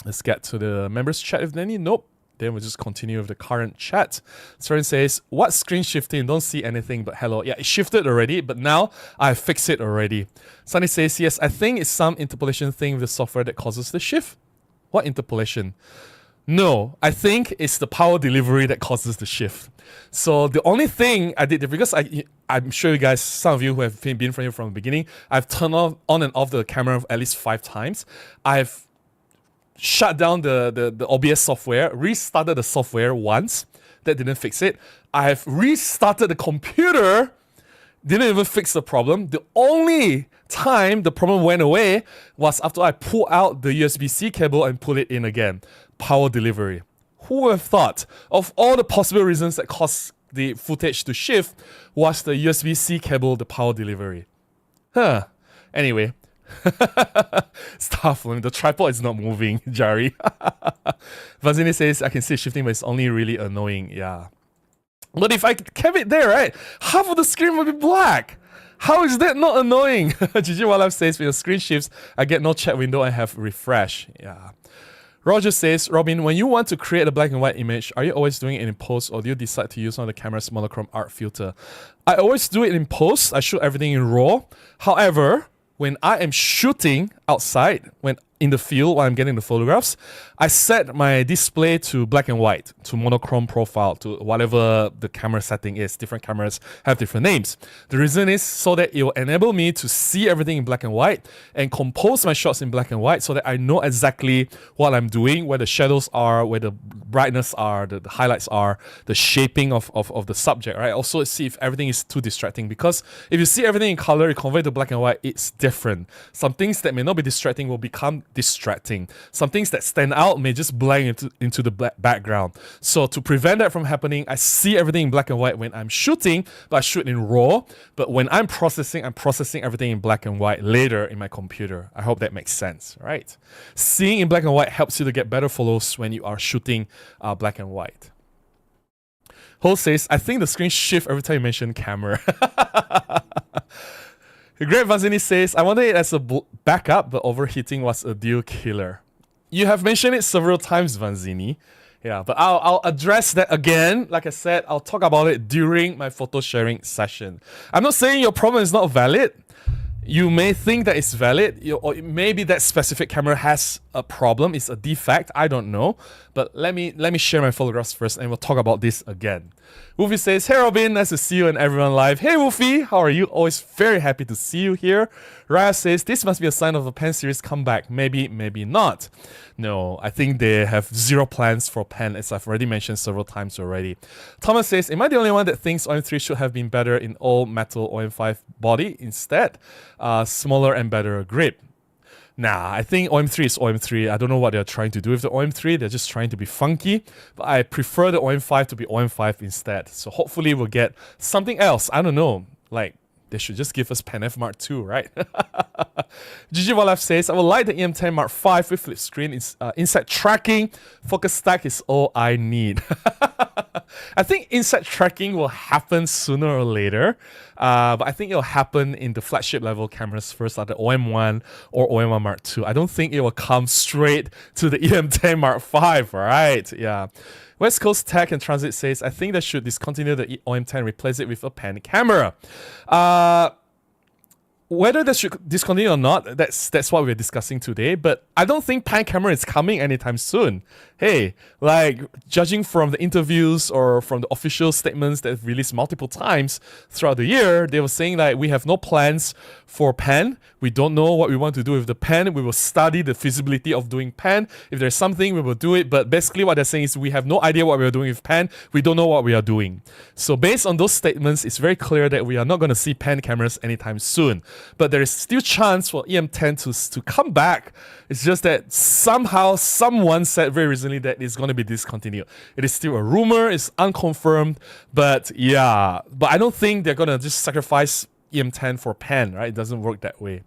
Let's get to the members chat if any. Nope. Then we'll just continue with the current chat. Soren says, what screen shifting? Don't see anything but hello. Yeah, it shifted already, but now I fixed it already. Sunny says, yes, I think it's some interpolation thing with the software that causes the shift. What interpolation? No, I think it's the power delivery that causes the shift. So the only thing I did, because I'm sure you guys, some of you who have been from here from the beginning, I've turned on and off the camera at least 5 times. I've shut down the OBS software, restarted the software once. That didn't fix it. I've restarted the computer, didn't even fix the problem. The only time the problem went away was after I pulled out the USB-C cable and put it in again. Power delivery. Who would have thought of all the possible reasons that caused the footage to shift was the USB-C cable, the power delivery? Huh. Anyway. Stuff. The tripod is not moving, Jari. Vazini says, I can see it shifting, but it's only really annoying. Yeah. But if I kept it there, right, half of the screen would be black. How is that not annoying? Gigi Walaf says, when the screen shifts, I get no chat window and have refresh. Yeah. Roger says, Robin, when you want to create a black and white image, are you always doing it in post or do you decide to use one of the camera's monochrome art filter? I always do it in post. I shoot everything in RAW. However, when I am shooting outside, when in the field while I'm getting the photographs, I set my display to black and white, to monochrome profile, to whatever the camera setting is. Different cameras have different names. The reason is so that it will enable me to see everything in black and white and compose my shots in black and white so that I know exactly what I'm doing, where the shadows are, where the brightness are, the highlights are, the shaping of the subject, right? Also see if everything is too distracting, because if you see everything in color, you convert to black and white, it's different. Some things that may not be distracting will become distracting. Some things that stand out may just blend into the background. So to prevent that from happening, I see everything in black and white when I'm shooting, but I shoot in RAW. But when I'm processing everything in black and white later in my computer. I hope that makes sense, right? Seeing in black and white helps you to get better photos when you are shooting black and white. Ho says, I think the screen shifts every time you mention camera. Greg Vanzini says, I wanted it as a backup, but overheating was a deal killer. You have mentioned it several times, Vanzini. Yeah, but I'll address that again. Like I said, I'll talk about it during my photo sharing session. I'm not saying your problem is not valid. You may think that it's valid, or maybe that specific camera has a problem, it's a defect, I don't know. But let me share my photographs first and we'll talk about this again. Wolfie says, hey Robin, nice to see you and everyone live. Hey Wolfie, how are you? Always very happy to see you here. Raya says, this must be a sign of a Pen series comeback. Maybe, maybe not. No, I think they have zero plans for Pen, as I've already mentioned several times already. Thomas says, am I the only one that thinks OM3 should have been better in all metal OM5 body instead? Smaller and better grip. Nah, I think OM3 is OM3. I don't know what they're trying to do with the OM3. They're just trying to be funky. But I prefer the OM5 to be OM5 instead. So hopefully we'll get something else. I don't know. Like, they should just give us Pen F Mark II, right? Gigi Walaf says, I would like the E-M10 Mark V with flip screen. Inside tracking, focus stack is all I need. I think inside tracking will happen sooner or later. But I think it'll happen in the flagship level cameras first, like the OM1 or OM1 Mark II. I don't think it will come straight to the E-M10 Mark V, right? Yeah. West Coast Tech and Transit says, I think they should discontinue the OM10, replace it with a pan camera. Whether they should discontinue or not, that's what we're discussing today. But I don't think pan camera is coming anytime soon. Hey, like, judging from the interviews or from the official statements that have released multiple times throughout the year, they were saying like, we have no plans for pan. We don't know what we want to do with the pan. We will study the feasibility of doing pan. If there's something, we will do it. But basically what they're saying is we have no idea what we are doing with pan. We don't know what we are doing. So based on those statements, it's very clear that we are not going to see pan cameras anytime soon. But there is still chance for EM10 to come back. It's just that somehow someone said very recently that it's going to be discontinued. It is still a rumor, it's unconfirmed, but yeah. But I don't think they're going to just sacrifice EM10 for pan, right? It doesn't work that way.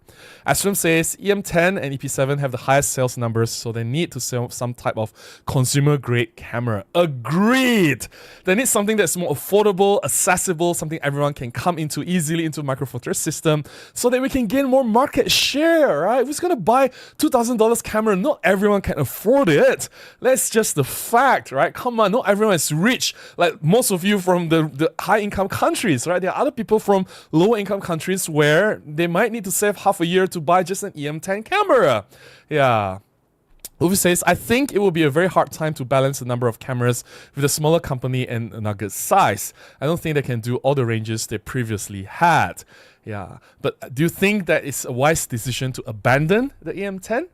Astrum says EM10 and EP7 have the highest sales numbers, so they need to sell some type of consumer-grade camera. Agreed! They need something that's more affordable, accessible, something everyone can come into easily into Micro Four Thirds system, so that we can gain more market share, right? Who's gonna buy $2,000 camera? Not everyone can afford it. That's just the fact, right? Come on, not everyone is rich. Like most of you from the high-income countries, right? There are other people from lower-income countries where they might need to save half a year to buy just an EM10 camera. Yeah. Uvi says, I think it will be a very hard time to balance the number of cameras with a smaller company and a good size. I don't think they can do all the ranges they previously had. Yeah. But do you think that it's a wise decision to abandon the EM10?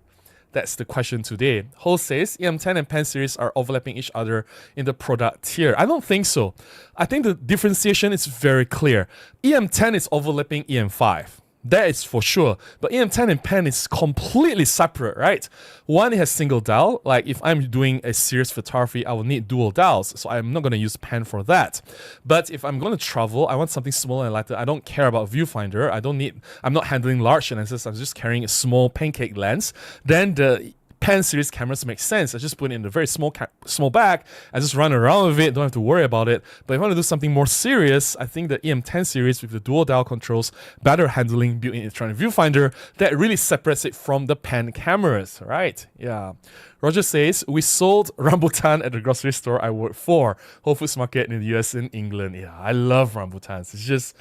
That's the question today. Ho says EM10 and Pan series are overlapping each other in the product tier. I don't think so. I think the differentiation is very clear. EM10 is overlapping EM5. That is for sure. But EM10 and Pan is completely separate, right? One has single dial. Like if I'm doing a serious photography, I will need dual dials. So I'm not going to use Pan for that. But if I'm going to travel, I want something smaller and lighter. I don't care about viewfinder. I'm not handling large lenses. I'm just carrying a small pancake lens. Then the Pan series cameras make sense. I just put it in a very small bag. I just run around with it. Don't have to worry about it. But if I want to do something more serious, I think the EM10 series with the dual dial controls, better handling, built-in electronic viewfinder, that really separates it from the Pan cameras, right? Yeah. Roger says, we sold rambutan at the grocery store I work for, Whole Foods Market in the US and England. Yeah, I love rambutans. It's just,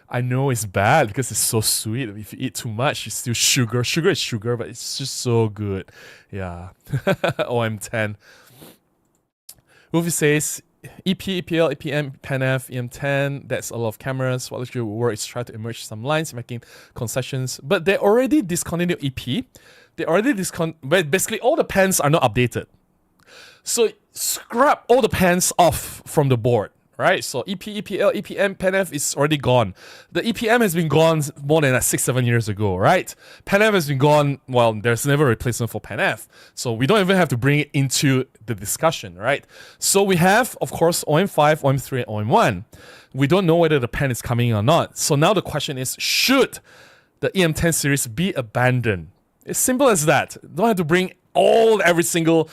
I know it's bad because it's so sweet. If you eat too much, it's still sugar. Sugar is sugar, but it's just so good. Yeah. OM10. Wolfie says, EP, EPL, EPM, PanF, EM10, that's a lot of cameras. What will work is try to emerge some lines, making concessions. But they already discontinued EP. They already but basically all the pans are not updated. So scrap all the pans off from the board. Right, so EP, EPL, EPM, PanF is already gone. The EPM has been gone more than like 6-7 years ago, right? PanF has been gone, well, there's never a replacement for PanF. So we don't even have to bring it into the discussion, right? So we have, of course, OM5, OM3, and OM1. We don't know whether the Pan is coming or not. So now the question is, should the EM10 series be abandoned? It's simple as that. Don't have to bring every single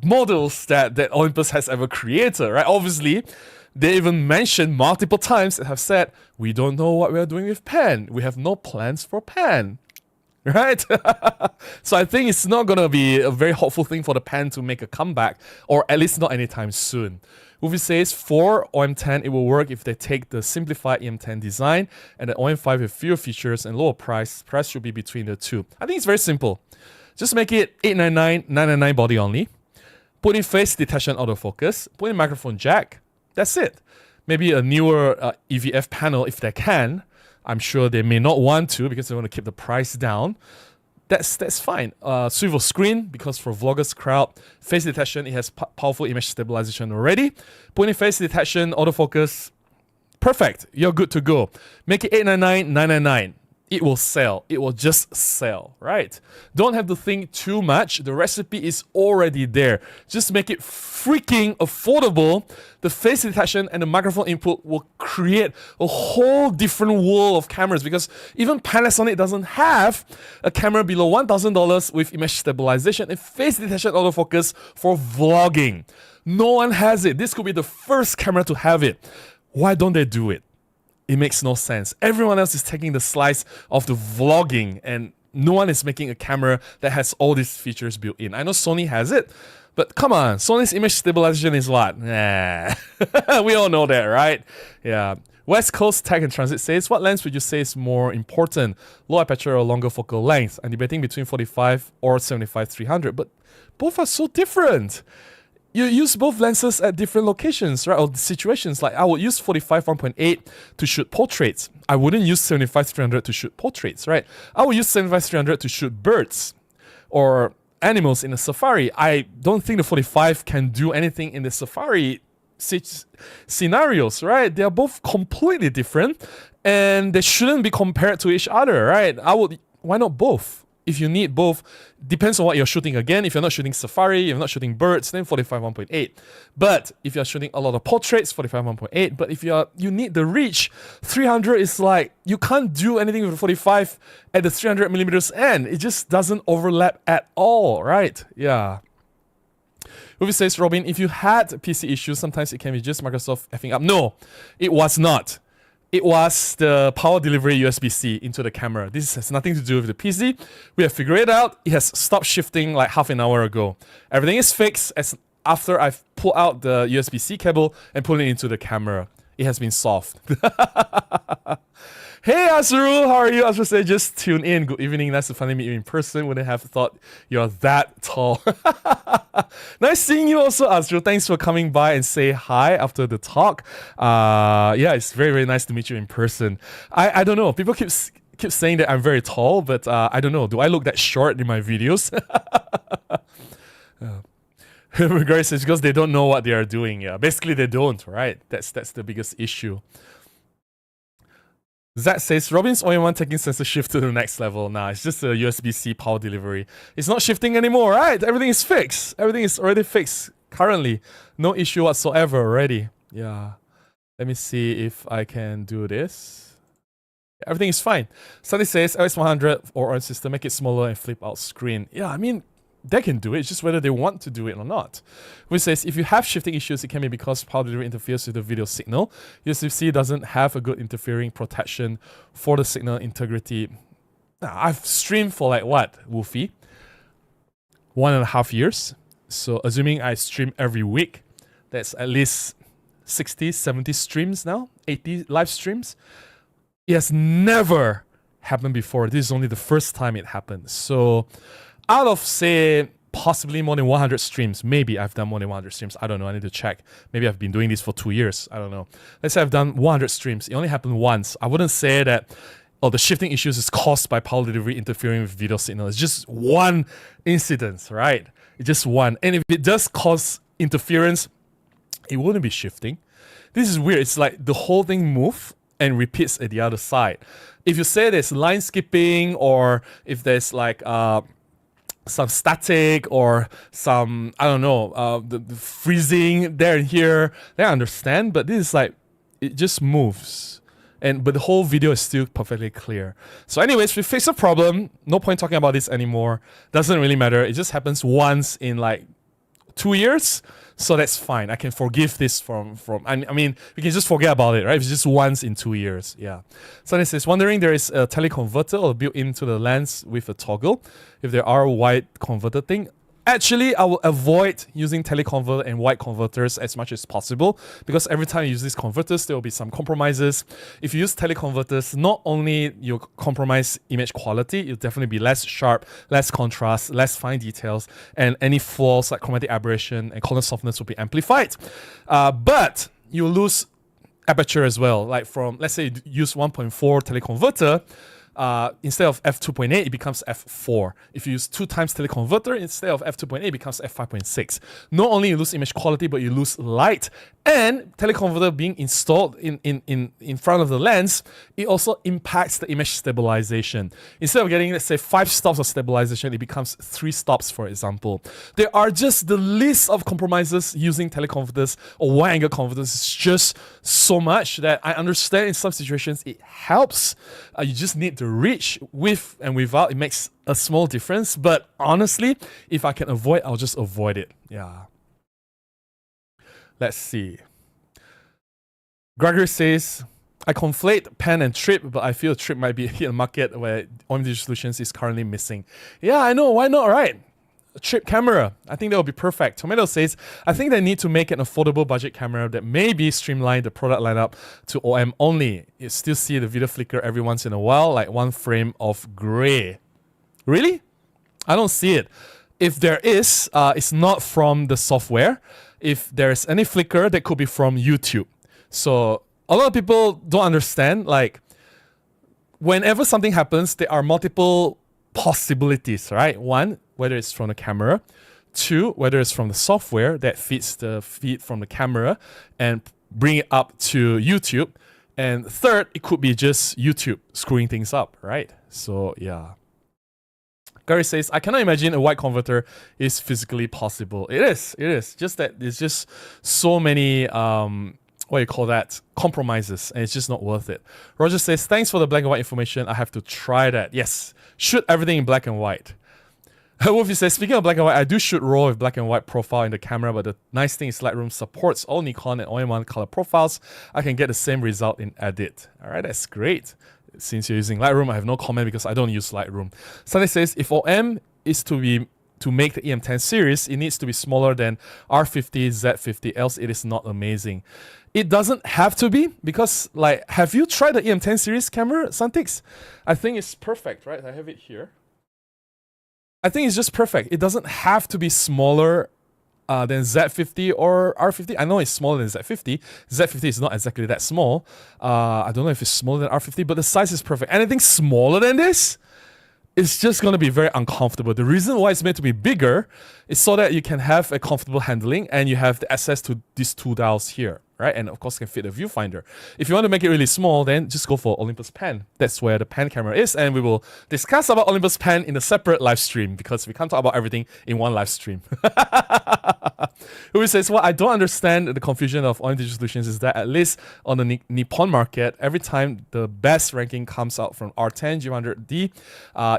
models that Olympus has ever created, right? Obviously, they even mentioned multiple times and have said, we don't know what we are doing with Pan. We have no plans for Pan, right? So I think it's not going to be a very hopeful thing for the Pan to make a comeback, or at least not anytime soon. Uvi says, for OM10, it will work if they take the simplified EM10 design and the OM5 with fewer features and lower price. Price should be between the two. I think it's very simple. Just make it $899, $999 body only. Put in face detection autofocus, put in microphone jack, that's it. Maybe a newer EVF panel if they can. I'm sure they may not want to because they want to keep the price down. That's fine. Swivel screen, because for vloggers crowd, face detection, it has powerful image stabilization already. Put in face detection, autofocus, perfect. You're good to go. Make it $899, $999. it will sell. It will just sell, right? Don't have to think too much. The recipe is already there. Just make it freaking affordable. The face detection and the microphone input will create a whole different world of cameras, because even Panasonic doesn't have a camera below $1,000 with image stabilization and face detection autofocus for vlogging. No one has it. This could be the first camera to have it. Why don't they do it? It makes no sense. Everyone else is taking the slice of the vlogging, and no one is making a camera that has all these features built in. I know Sony has it, but come on, Sony's image stabilization is what? Nah. We all know that, right? Yeah. West Coast Tech and Transit says, what lens would you say is more important? Low aperture or longer focal length? I'm debating between 45 or 75-300, but both are so different. You use both lenses at different locations, right? Or situations. Like I would use 45 1.8 to shoot portraits. I wouldn't use 75-300 to shoot portraits, right? I would use 75-300 to shoot birds or animals in a safari. I don't think the 45 can do anything in the safari scenarios, right? They are both completely different, and they shouldn't be compared to each other, right? Why not both? If you need both, depends on what you're shooting. Again, if you're not shooting safari, you're not shooting birds, then 45 1.8. But if you're shooting a lot of portraits, 45 1.8. But if you need the reach, 300 is like, you can't do anything with the 45 at the 300 millimeters end. It just doesn't overlap at all, right? Yeah. Ruby says, Robin, if you had PC issues, sometimes it can be just Microsoft effing up. No, it was not. It was the power delivery USB-C into the camera. This has nothing to do with the PC. We have figured it out. It has stopped shifting like half an hour ago. Everything is fixed after I've pulled out the USB-C cable and put it into the camera. It has been solved. Hey Azru, how are you? Azru said, just tune in. Good evening. Nice to finally meet you in person. Wouldn't have thought you're that tall. Nice seeing you also, Azru. Thanks for coming by and say hi after the talk. Yeah, it's very, very nice to meet you in person. I don't know. People keep saying that I'm very tall, but I don't know. Do I look that short in my videos? Gary says, because they don't know what they are doing. Yeah, basically they don't, right? That's the biggest issue. Zach says, Robin's OM1 taking sensor shift to the next level. Nah, it's just a USB-C power delivery. It's not shifting anymore, right? Everything is fixed. Everything is already fixed currently. No issue whatsoever already. Yeah. Let me see if I can do this. Everything is fine. Sunny says, LS100 or on system, make it smaller and flip out screen. Yeah, I mean, they can do it. It's just whether they want to do it or not. Which says, if you have shifting issues, it can be because power delivery interferes with the video signal. USB-C doesn't have a good interfering protection for the signal integrity. Now, I've streamed for like what, Wolfie? 1.5 years. So assuming I stream every week, that's at least 60, 70 streams now, 80 live streams. It has never happened before. This is only the first time it happened. So out of, say, possibly more than 100 streams, maybe I've done more than 100 streams. I don't know. I need to check. Maybe I've been doing this for 2 years. I don't know. Let's say I've done 100 streams. It only happened once. I wouldn't say that, oh, the shifting issues is caused by power delivery interfering with video signal. It's just one incident, right? It's just one. And if it does cause interference, it wouldn't be shifting. This is weird. It's like the whole thing moves and repeats at the other side. If you say there's line skipping, or if there's like some static or some, I don't know, the freezing there and here, then I understand, but this is like, it just moves. But the whole video is still perfectly clear. So anyways, we fixed the problem. No point talking about this anymore. Doesn't really matter. It just happens once in like 2 years. So that's fine. I can forgive this I mean, we can just forget about it, right? If it's just once in 2 years, yeah. Sunny says, wondering there is a teleconverter or built into the lens with a toggle. If there are a wide converter thing, actually, I will avoid using teleconverter and wide converters as much as possible, because every time you use these converters, there will be some compromises. If you use teleconverters, not only you compromise image quality, it'll definitely be less sharp, less contrast, less fine details, and any flaws like chromatic aberration and color softness will be amplified. But you lose aperture as well. Like from, let's say you use 1.4 teleconverter, instead of f2.8, it becomes f4. If you use 2 times teleconverter, instead of f2.8, it becomes f5.6. Not only you lose image quality, but you lose light. And teleconverter being installed in front of the lens, it also impacts the image stabilization. Instead of getting, let's say, 5 stops of stabilization, it becomes 3 stops, for example. There are just the list of compromises using teleconverters or wide-angle converters is just so much that I understand in some situations it helps. You just need to reach with and without. It makes a small difference. But honestly, if I can avoid, I'll just avoid it. Yeah. Let's see. Gregory says, I conflate pen and trip, but I feel trip might be a market where OM Digital Solutions is currently missing. Yeah, I know. Why not, right? A trip camera. I think that would be perfect. Tomato says, I think they need to make an affordable budget camera that maybe streamline the product lineup to OM only. You still see the video flicker every once in a while, like 1 frame of gray. Really? I don't see it. If there is, it's not from the software. If there's any flicker, that could be from YouTube. So a lot of people don't understand, like, whenever something happens, there are multiple possibilities, right? 1, whether it's from the camera. 2, whether it's from the software that feeds the feed from the camera and bring it up to YouTube. And 3rd, it could be just YouTube screwing things up, right? So yeah. Gary says, I cannot imagine a white converter is physically possible. It is. Just that there's just so many, what do you call that, compromises, and it's just not worth it. Roger says, thanks for the black and white information. I have to try that. Yes, shoot everything in black and white. Wolfie says, speaking of black and white, I do shoot RAW with black and white profile in the camera, but the nice thing is Lightroom supports all Nikon and OM1 color profiles. I can get the same result in edit. All right, that's great. Since you're using Lightroom, I have no comment because I don't use Lightroom. Sunday says, if OM is to make the E-M10 series, it needs to be smaller than R50, Z50, else it is not amazing. It doesn't have to be, because, like, have you tried the E-M10 series camera, Santix? I think it's perfect, right? I have it here. I think it's just perfect. It doesn't have to be smaller than Z50 or R50. I know it's smaller than Z50. Z50 is not exactly that small. I don't know if it's smaller than R50, but the size is perfect. Anything smaller than this, it's just going to be very uncomfortable. The reason why it's meant to be bigger is so that you can have a comfortable handling and you have the access to these 2 dials here, right? And of course, can fit a viewfinder. If you want to make it really small, then just go for Olympus Pen. That's where the pen camera is, and we will discuss about Olympus Pen in a separate live stream because we can't talk about everything in one live stream. Who says, what I don't understand the confusion of OM Digital Solutions is that at least on the Nippon market, every time the best ranking comes out from R10, G100D,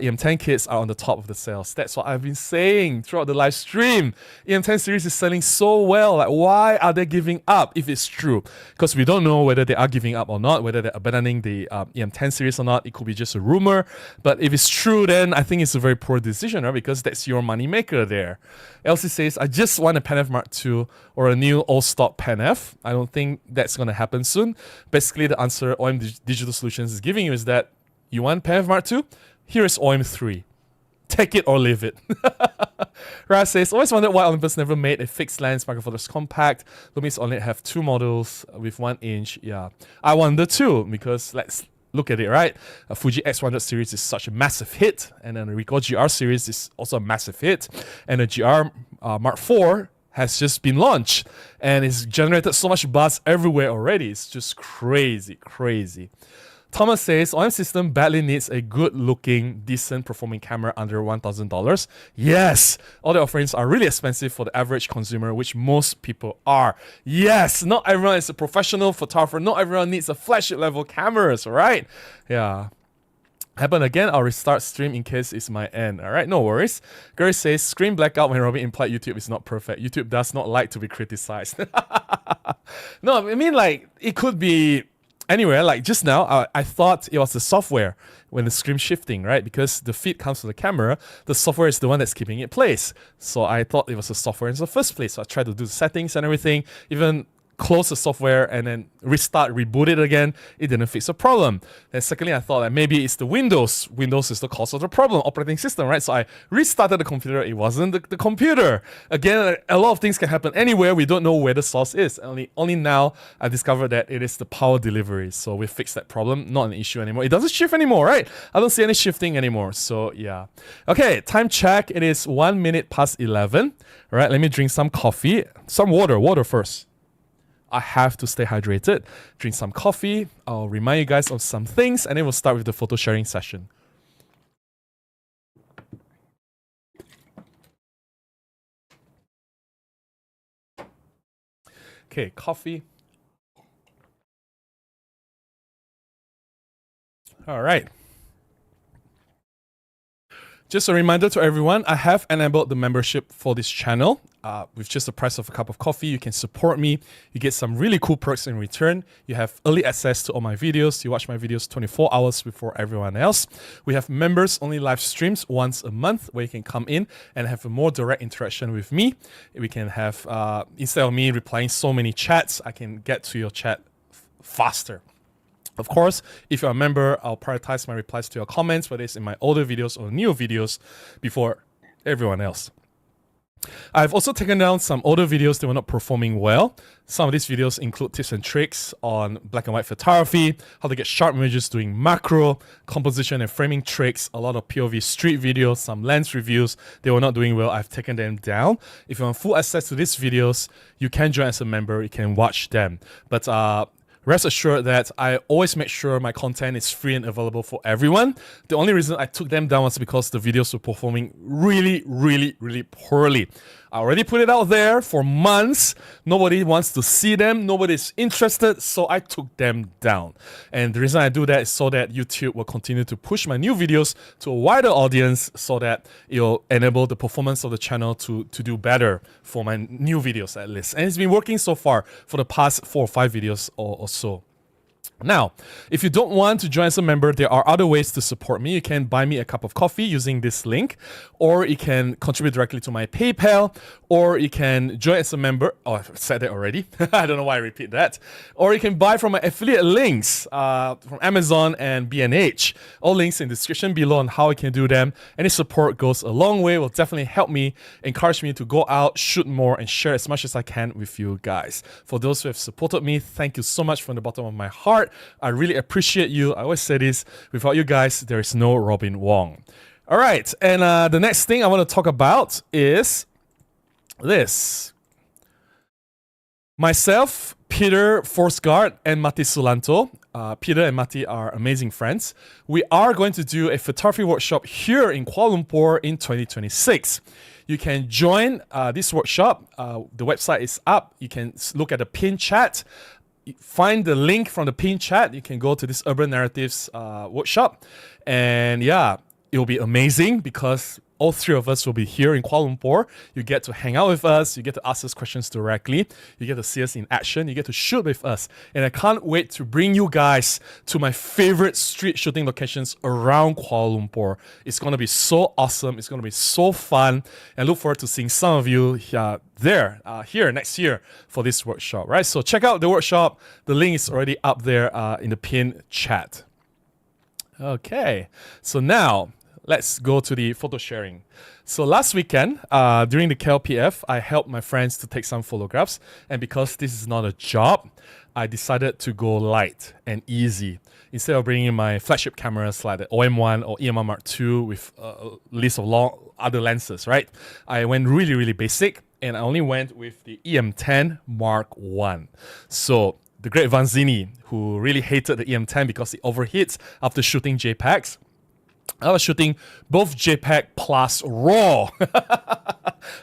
E-M10 kits are on the top of the sales. That's what I've been saying throughout the live stream. E-M10 series is selling so well. Like, why are they giving up if it's true? Because we don't know whether they are giving up or not, whether they're abandoning the E-M10 series or not. It could be just a rumor. But if it's true, then I think it's a very poor decision, right? Because that's your money maker there. Elsie says, I just want a Pen F Mark II or a new all-stock Pen F. I don't think that's going to happen soon. Basically, the answer OM Digital Solutions is giving you is that you want Pen F Mark II? Here is OM3. Take it or leave it. Raz says, always wondered why Olympus never made a fixed lens Micro Four Thirds compact. Lumix only have 2 models with 1 inch. Yeah, I wonder too, because let's look at it, right? A Fuji X100 series is such a massive hit, and then the Ricoh GR series is also a massive hit, and the GR Mark IV has just been launched, and it's generated so much buzz everywhere already. It's just crazy. Thomas says, OM system badly needs a good-looking, decent-performing camera under $1,000. Yes! All the offerings are really expensive for the average consumer, which most people are. Yes! Not everyone is a professional photographer. Not everyone needs a flagship-level cameras, right? Yeah. Happen again, I'll restart stream in case it's my end. Alright, no worries. Gary says, screen blackout when Robin implied YouTube is not perfect. YouTube does not like to be criticized. No, I mean, like, it could be anywhere. Like just now, I thought it was the software when the screen shifting, right? Because the feed comes to the camera, the software is the one that's keeping it place. So I thought it was the software in the first place. So I tried to do the settings and everything, even close the software and then restart, reboot it again, it didn't fix the problem. Then secondly, I thought that maybe it's the Windows. Windows is the cause of the problem, operating system, right? So I restarted the computer. It wasn't the computer. Again, a lot of things can happen anywhere. We don't know where the source is. Only now I discovered that it is the power delivery. So we fixed that problem. Not an issue anymore. It doesn't shift anymore, right? I don't see any shifting anymore. So yeah. Okay, time check. It is 1 minute past 11. All right, let me drink some coffee. Some water first. I have to stay hydrated. Drink some coffee. I'll remind you guys of some things, and then we'll start with the photo sharing session. Okay, coffee. All right. Just a reminder to everyone, I have enabled the membership for this channel. With just the price of a cup of coffee, you can support me. You get some really cool perks in return. You have early access to all my videos. You watch my videos 24 hours before everyone else. We have members-only live streams once a month where you can come in and have a more direct interaction with me. We can have, instead of me replying so many chats, I can get to your chat faster. Of course, if you're a member, I'll prioritize my replies to your comments, whether it's in my older videos or newer videos, before everyone else. I've also taken down some older videos that were not performing well. Some of these videos include tips and tricks on black and white photography, how to get sharp images doing macro, composition and framing tricks, a lot of POV street videos, some lens reviews. They were not doing well. I've taken them down. If you want full access to these videos, you can join as a member. You can watch them. But rest assured that I always make sure my content is free and available for everyone. The only reason I took them down was because the videos were performing really, really, really poorly. I already put it out there for months. Nobody wants to see them. Nobody's interested, so I took them down. And the reason I do that is so that YouTube will continue to push my new videos to a wider audience so that it'll enable the performance of the channel to do better for my new videos at least. And it's been working so far for the past 4 or 5 videos or so. Now, if you don't want to join as a member, there are other ways to support me. You can buy me a cup of coffee using this link, or you can contribute directly to my PayPal, or you can join as a member. Oh, I've said that already. I don't know why I repeat that. Or you can buy from my affiliate links from Amazon and B&H. All links in the description below on how I can do them. Any support goes a long way. Will definitely help me, encourage me to go out, shoot more, and share as much as I can with you guys. For those who have supported me, thank you so much from the bottom of my heart. I really appreciate you. I always say this, without you guys, there is no Robin Wong. All right, and the next thing I want to talk about is this. Myself, Peter Forsgaard, and Mati Sulanto. Peter and Mati are amazing friends. We are going to do a photography workshop here in Kuala Lumpur in 2026. You can join this workshop. The website is up. You can look at the pinned chat. Find the link from the pinned chat. You can go to this Urban Narratives workshop. And yeah, it will be amazing because all 3 of us will be here in Kuala Lumpur. You get to hang out with us. You get to ask us questions directly. You get to see us in action. You get to shoot with us. And I can't wait to bring you guys to my favorite street shooting locations around Kuala Lumpur. It's going to be so awesome. It's going to be so fun. And I look forward to seeing some of you here next year for this workshop, right? So check out the workshop. The link is already up there in the pinned chat. Okay, so now let's go to the photo sharing. So last weekend, during the KLPF, I helped my friends to take some photographs. And because this is not a job, I decided to go light and easy. Instead of bringing my flagship cameras like the OM1 or E-M10 Mark II with a list of long other lenses, right? I went really, really basic. And I only went with the E-M10 Mark I. So the great Vanzini, who really hated the E-M10 because it overheats after shooting JPEGs, I was shooting both JPEG plus RAW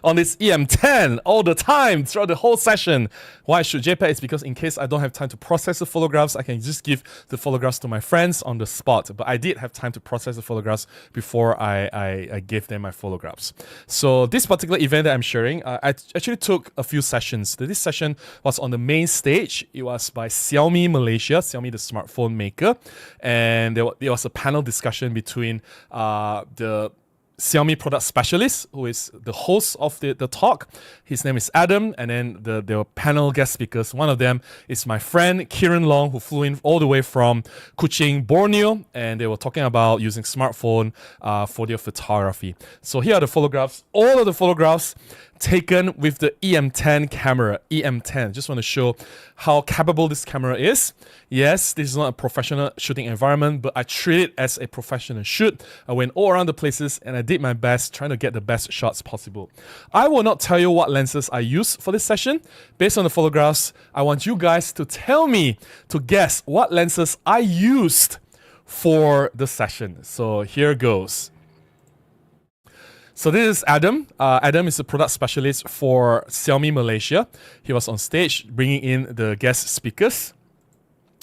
on this E-M10 all the time throughout the whole session. Why I shoot JPEG is because in case I don't have time to process the photographs, I can just give the photographs to my friends on the spot. But I did have time to process the photographs before I gave them my photographs. So this particular event that I'm sharing, I actually took a few sessions. This session was on the main stage. It was by Xiaomi Malaysia, Xiaomi the smartphone maker. And there was a panel discussion between the Xiaomi product specialist, who is the host of the talk. His name is Adam, and then the panel guest speakers. One of them is my friend Kieran Long, who flew in all the way from Kuching, Borneo, and they were talking about using smartphone for their photography. So here are the photographs. All of the photographs taken with the E-M10 camera. E-M10. Just want to show how capable this camera is. Yes, this is not a professional shooting environment, but I treat it as a professional shoot. I went all around the places and I did my best trying to get the best shots possible. I will not tell you what lenses I use for this session. Based on the photographs, I want you guys to tell me, to guess what lenses I used for the session. So here goes. So this is Adam. Adam is a product specialist for Xiaomi Malaysia. He was on stage bringing in the guest speakers.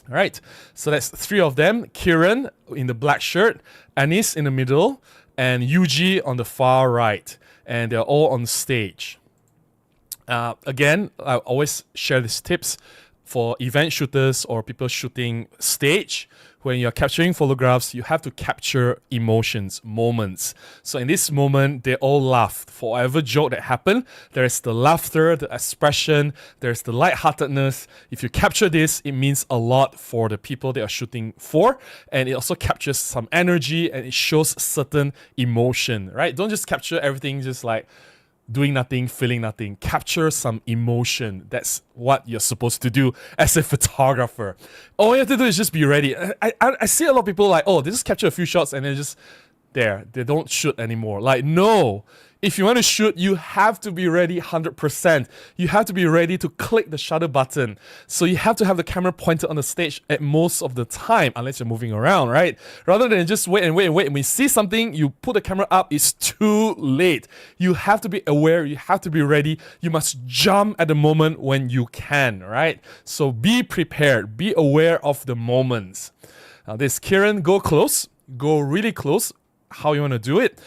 All right, so that's three of them. Kieran in the black shirt, Anis in the middle, and Yuji on the far right. And they're all on stage. Again, I always share these tips for event shooters or people shooting stage. When you're capturing photographs, you have to capture emotions, moments. So in this moment, they all laughed. For whatever joke that happened, there's the laughter, the expression, there's the lightheartedness. If you capture this, it means a lot for the people they are shooting for. And it also captures some energy and it shows certain emotion, right? Don't just capture everything just like doing nothing, feeling nothing. Capture some emotion. That's what you're supposed to do as a photographer. All you have to do is just be ready. I see a lot of people like, oh, they just capture a few shots and they're just there. They don't shoot anymore. Like, no. If you want to shoot, you have to be ready 100%. You have to be ready to click the shutter button. So you have to have the camera pointed on the stage at most of the time, unless you're moving around, right? Rather than just wait and wait and wait. When you see something, you put the camera up, it's too late. You have to be aware, you have to be ready. You must jump at the moment when you can, right? So be prepared, be aware of the moments. Now this Kieran, go close, go really close. How you want to do it.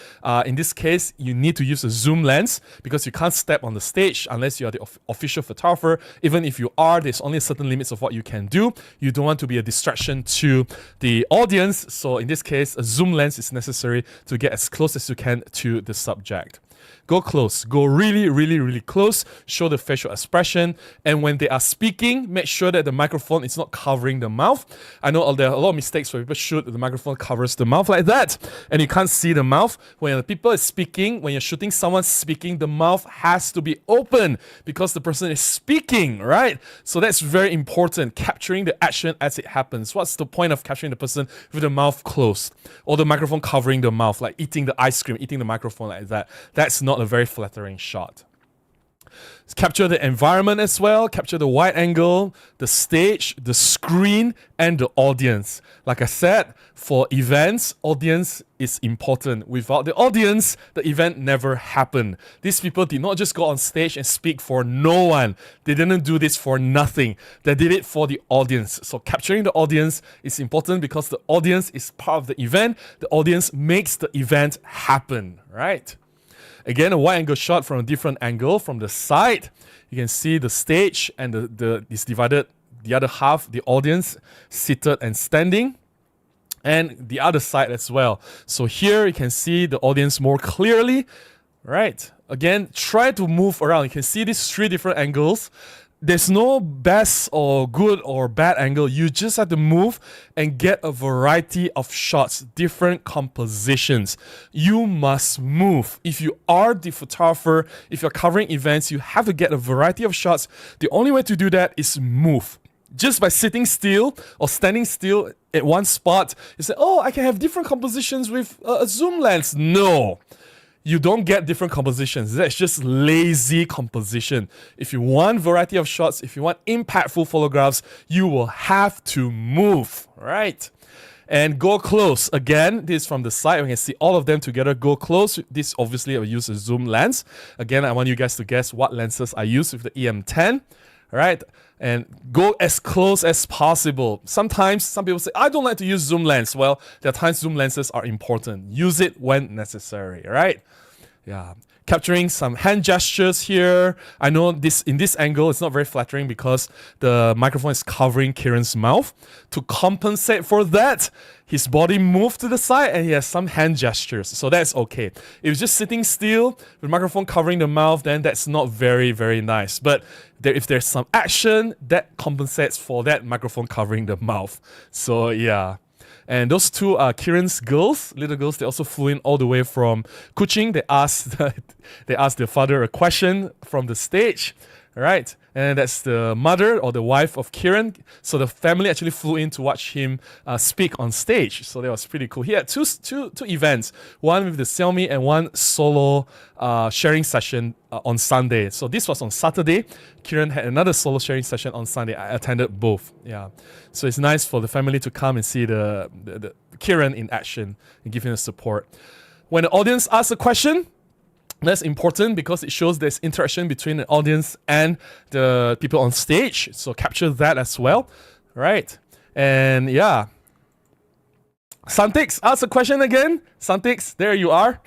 In this case, you need to use a zoom lens because you can't step on the stage unless you are the official photographer. Even if you are, there's only certain limits of what you can do. You don't want to be a distraction to the audience. So in this case, a zoom lens is necessary to get as close as you can to the subject. Go close. Go really, really, really close. Show the facial expression. And when they are speaking, make sure that the microphone is not covering the mouth. I know there are a lot of mistakes where people shoot, the microphone covers the mouth like that. And you can't see the mouth. When the people is speaking, when you're shooting someone speaking, the mouth has to be open because the person is speaking, right? So that's very important. Capturing the action as it happens. What's the point of capturing the person with the mouth closed? Or the microphone covering the mouth, like eating the ice cream, eating the microphone like that. That's not a very flattering shot. Capture the environment as well, capture the wide angle, the stage, the screen, and the audience. Like I said, for events, audience is important. Without the audience, the event never happened. These people did not just go on stage and speak for no one. They didn't do this for nothing. They did it for the audience. So capturing the audience is important because the audience is part of the event. The audience makes the event happen, right? Again, a wide angle shot from a different angle from the side. You can see the stage and it's divided, the other half, the audience seated and standing, and the other side as well. So here you can see the audience more clearly, right? Again, try to move around. You can see these three different angles. There's no best or good or bad angle. You just have to move and get a variety of shots, different compositions. You must move. If you are the photographer, if you're covering events, you have to get a variety of shots. The only way to do that is move. Just by sitting still or standing still at one spot, you say, oh, I can have different compositions with a zoom lens. No. You don't get different compositions. That's just lazy composition. If you want variety of shots, if you want impactful photographs, you will have to move, right? And go close. Again, this is from the side. You can see all of them together. Go close. This obviously I will use a zoom lens. Again, I want you guys to guess what lenses I use with the E-M10, right? And go as close as possible. Sometimes some people say, I don't like to use zoom lens. Well, there are times zoom lenses are important. Use it when necessary, right? Yeah. capturing some hand gestures here. I know this in this angle it's not very flattering because the microphone is covering Kieran's mouth. To compensate for that, his body moved to the side and he has some hand gestures. So that's okay. If he's just sitting still with the microphone covering the mouth, then that's not very, very nice. But if there's some action, that compensates for that microphone covering the mouth. So yeah. And those two are Kieran's little girls. They also flew in all the way from Kuching. They asked their father a question from the stage, right? And that's the mother or the wife of Kieran. So the family actually flew in to watch him speak on stage. So that was pretty cool. He had two events, one with the Xiaomi and one solo sharing session on Sunday. So this was on Saturday. Kieran had another solo sharing session on Sunday. I attended both. Yeah. So it's nice for the family to come and see the Kieran in action and give him the support. When the audience asks a question, that's important because it shows there's interaction between the audience and the people on stage. So capture that as well, right? And yeah. Santix, ask a question again. Santix, there you are.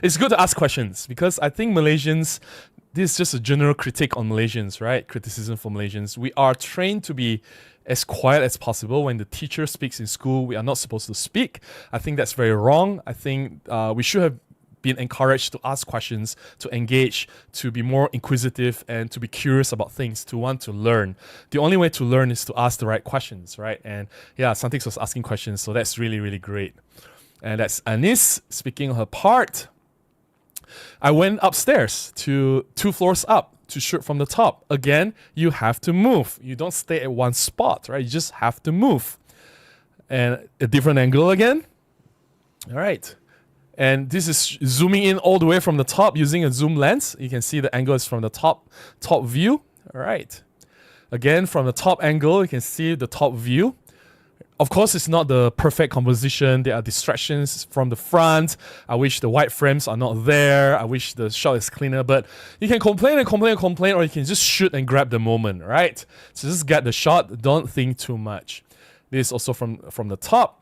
It's good to ask questions because I think Malaysians, this is just a general critique on Malaysians, right? Criticism for Malaysians. We are trained to be as quiet as possible. When the teacher speaks in school, we are not supposed to speak. I think that's very wrong. I think we should have been encouraged to ask questions, to engage, to be more inquisitive, and to be curious about things, to want to learn. The only way to learn is to ask the right questions, right? And yeah, Santix was asking questions, so that's really, really great. And that's Anis speaking on her part. I went upstairs to 2 floors up to shoot from the top. Again, you have to move. You don't stay at one spot, right? You just have to move. And a different angle again. All right. And this is zooming in all the way from the top using a zoom lens. You can see the angle is from the top view. All right. Again, from the top angle, you can see the top view. Of course, it's not the perfect composition. There are distractions from the front. I wish the white frames are not there. I wish the shot is cleaner. But you can complain and complain and complain, or you can just shoot and grab the moment, right? So just get the shot. Don't think too much. This is also from the top.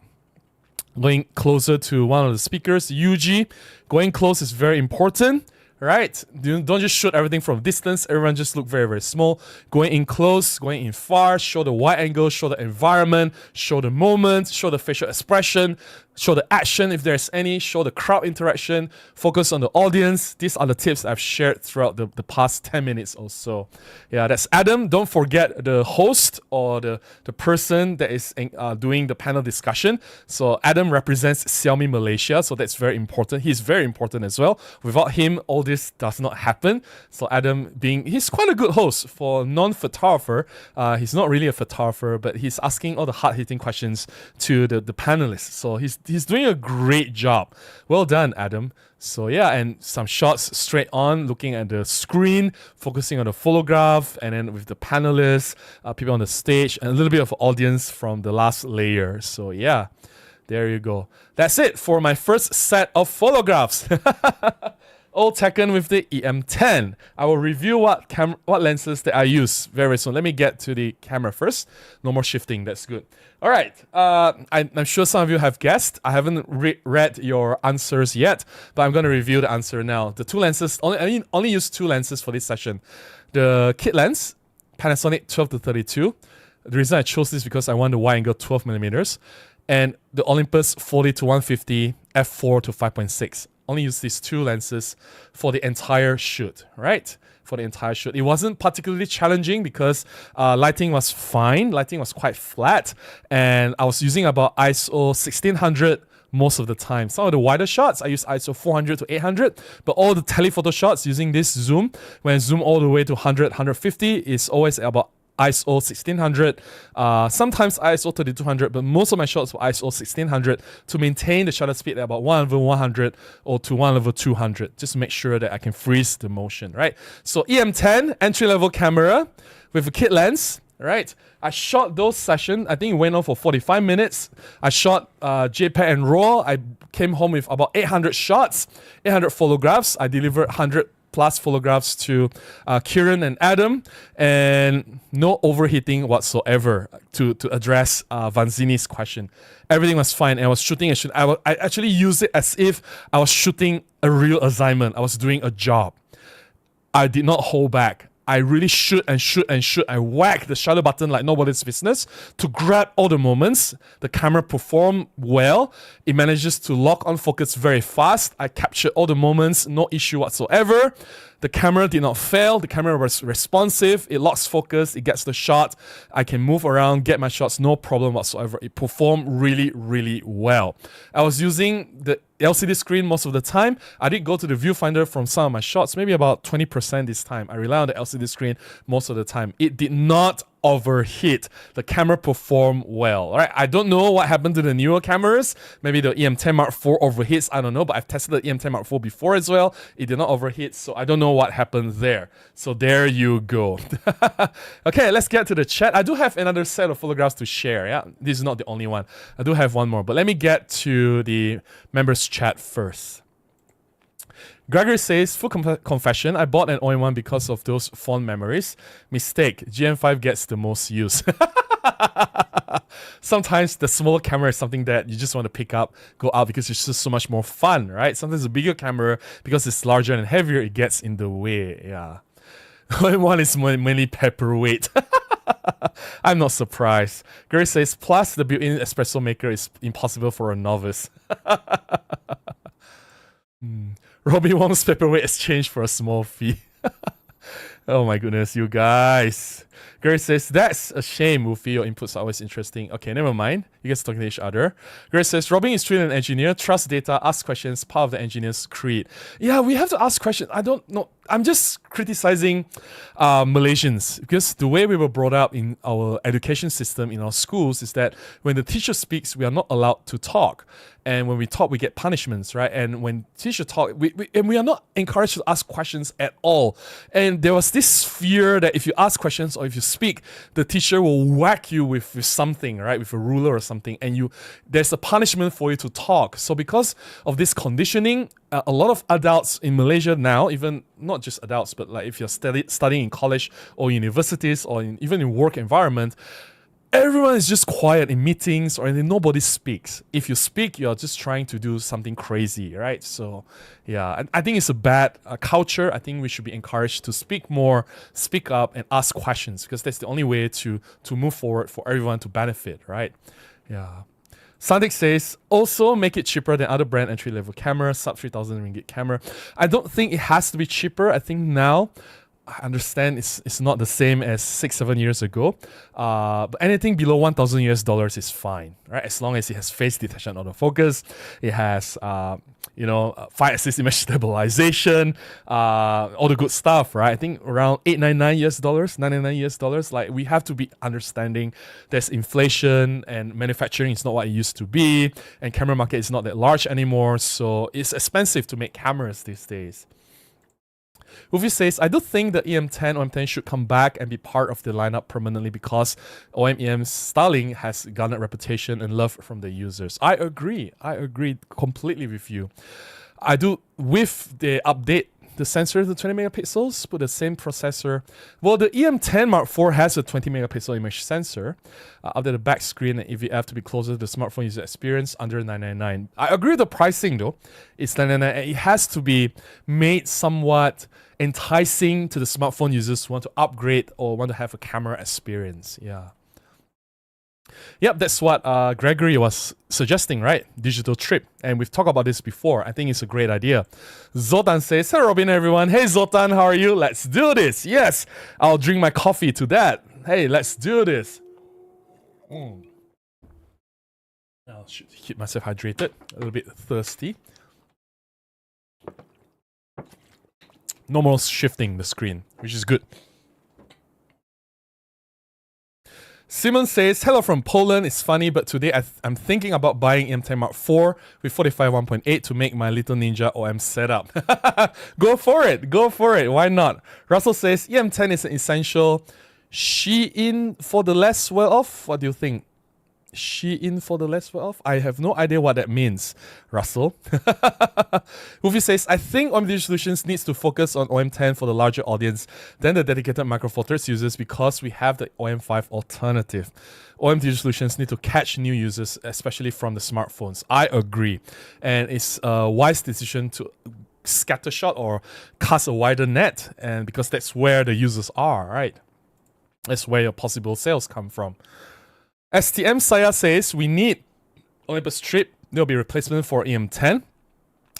Going closer to one of the speakers, Yuji. Going close is very important, right? Don't just shoot everything from distance. Everyone just look very, very small. Going in close, going in far, show the wide angle, show the environment, show the moment, show the facial expression, show the action if there's any, show the crowd interaction, focus on the audience. These are the tips I've shared throughout the past 10 minutes or so. Yeah, that's Adam. Don't forget the host or the person that is doing the panel discussion. So Adam represents Xiaomi Malaysia, so that's very important. He's very important as well. Without him, all this does not happen. So Adam he's quite a good host for a non-photographer. He's not really a photographer, but he's asking all the hard-hitting questions to the panelists. So he's doing a great job. Well done, Adam. So yeah, and some shots straight on, looking at the screen, focusing on the photograph, and then with the panelists, people on the stage, and a little bit of audience from the last layer. So yeah, there you go. That's it for my first set of photographs. All taken with the E-M10. I will review what lenses that I use very soon. Let me get to the camera first. No more shifting. That's good. All right. I'm sure some of you have guessed. I haven't read your answers yet, but I'm going to review the answer now. The 2 lenses, only use 2 lenses for this session. The kit lens, Panasonic 12-32. The reason I chose this is because I want the wide angle 12mm. And the Olympus 40-150 f4-5.6. Only use these 2 lenses for the entire shoot, right? For the entire shoot. It wasn't particularly challenging because lighting was fine. Lighting was quite flat. And I was using about ISO 1600 most of the time. Some of the wider shots, I use ISO 400-800. But all the telephoto shots using this zoom, when I zoom all the way to 100, 150, is always about ISO 1600, sometimes ISO 3200, but most of my shots were ISO 1600 to maintain the shutter speed at about 1/100 or to 1/200, just to make sure that I can freeze the motion, right? So E-M10, entry-level camera with a kit lens, right? I shot those sessions. I think it went on for 45 minutes. I shot JPEG and RAW. I came home with about 800 shots, 800 photographs. I delivered 100+ plus photographs to Kieran and Adam, and no overheating whatsoever to address Vanzini's question. Everything was fine, and I was shooting. I actually used it as if I was shooting a real assignment. I was doing a job. I did not hold back. I really shoot and shoot and shoot. I whack the shutter button like nobody's business to grab all the moments. The camera performed well. It manages to lock on focus very fast. I captured all the moments, no issue whatsoever. The camera did not fail. The camera was responsive. It locks focus. It gets the shot. I can move around, get my shots, no problem whatsoever. It performed really, really well. I was using the LCD screen most of the time. I did go to the viewfinder from some of my shots, maybe about 20% this time. I rely on the LCD screen most of the time. It did not overheat. The camera performed well. All right, I don't know what happened to the newer cameras. Maybe the E-M10 Mark IV overheats. I don't know, but I've tested the E-M10 Mark IV before as well. It did not overheat, so I don't know what happened there. So there you go. Okay, let's get to the chat. I do have another set of photographs to share. Yeah, this is not the only one. I do have one more, but let me get to the members chat first. Gregory says, full confession, I bought an OM1 because of those fond memories. Mistake, GM5 gets the most use. Sometimes the smaller camera is something that you just want to pick up, go out because it's just so much more fun, right? Sometimes a bigger camera, because it's larger and heavier, it gets in the way, yeah. OM1 is mainly paperweight. I'm not surprised. Gary says, plus the built-in espresso maker is impossible for a novice. Robbie Wong's paperweight exchange for a small fee. Oh my goodness, you guys. Gary says, that's a shame, Woofy. Your inputs are always interesting. Okay, never mind. You guys talking to each other. Gary says, Robin is truly an engineer. Trust data, ask questions, part of the engineer's creed. Yeah, we have to ask questions. I don't know. I'm just criticizing Malaysians because the way we were brought up in our education system, in our schools, is that when the teacher speaks, we are not allowed to talk. And when we talk, we get punishments, right? And when teacher talk, we are not encouraged to ask questions at all. And there was this fear that if you ask questions or if you speak, the teacher will whack you with something, right? With a ruler or something. And there's a punishment for you to talk. So because of this conditioning, a lot of adults in Malaysia now, even not just adults, but like if you're studying in college or universities or even in work environment, everyone is just quiet in meetings or nobody speaks. If you speak, you're just trying to do something crazy, right? So yeah, I think it's a bad culture. I think we should be encouraged to speak more, speak up and ask questions because that's the only way to move forward for everyone to benefit, right? Yeah. Sandik says, also make it cheaper than other brand entry-level camera, sub 3,000 ringgit camera. I don't think it has to be cheaper. I think now, I understand it's not the same as 6-7 years ago, but anything below $1,000 is fine, right? As long as it has face detection autofocus, it has 5-axis image stabilization, all the good stuff, right? I think around $899, like we have to be understanding there's inflation and manufacturing is not what it used to be, and camera market is not that large anymore, so it's expensive to make cameras these days. Woofy says, I do think the E-M10 OM10 should come back and be part of the lineup permanently because OM-EM's styling has garnered reputation and love from the users. I agree completely with you. I do, with the update, the sensor to 20 megapixels, put the same processor. Well, the E-M10 Mark IV has a 20 megapixel image sensor under the back screen and EVF to be closer to the smartphone user experience under $999. I agree with the pricing though. It's $999 and it has to be made somewhat enticing to the smartphone users who want to upgrade or want to have a camera experience. Yeah. Yep, that's what Gregory was suggesting, right? Digital trip. And we've talked about this before. I think it's a great idea. Zoltan says, hey Robin, everyone. Hey Zoltan, how are you? Let's do this. Yes, I'll drink my coffee to that. Hey, let's do this. I should keep myself hydrated. A little bit thirsty. No more shifting the screen, which is good. Simon says, hello from Poland. It's funny, but today I'm thinking about buying E-M10 Mark IV with 45 1.8 to make my little ninja OM setup. Go for it. Go for it. Why not? Russell says, E-M10 is an essential Shein for the less well-off. What do you think? Shein for the less well off? I have no idea what that means, Russell. Wolfie says, I think OM Digital Solutions needs to focus on OM10 for the larger audience than the dedicated Micro Four Thirds users because we have the OM5 alternative. OM Digital Solutions need to catch new users, especially from the smartphones. I agree. And it's a wise decision to scattershot or cast a wider net, and because that's where the users are, right? That's where your possible sales come from. STM Saya says we need Olympus Trip. There'll be replacement for EM10.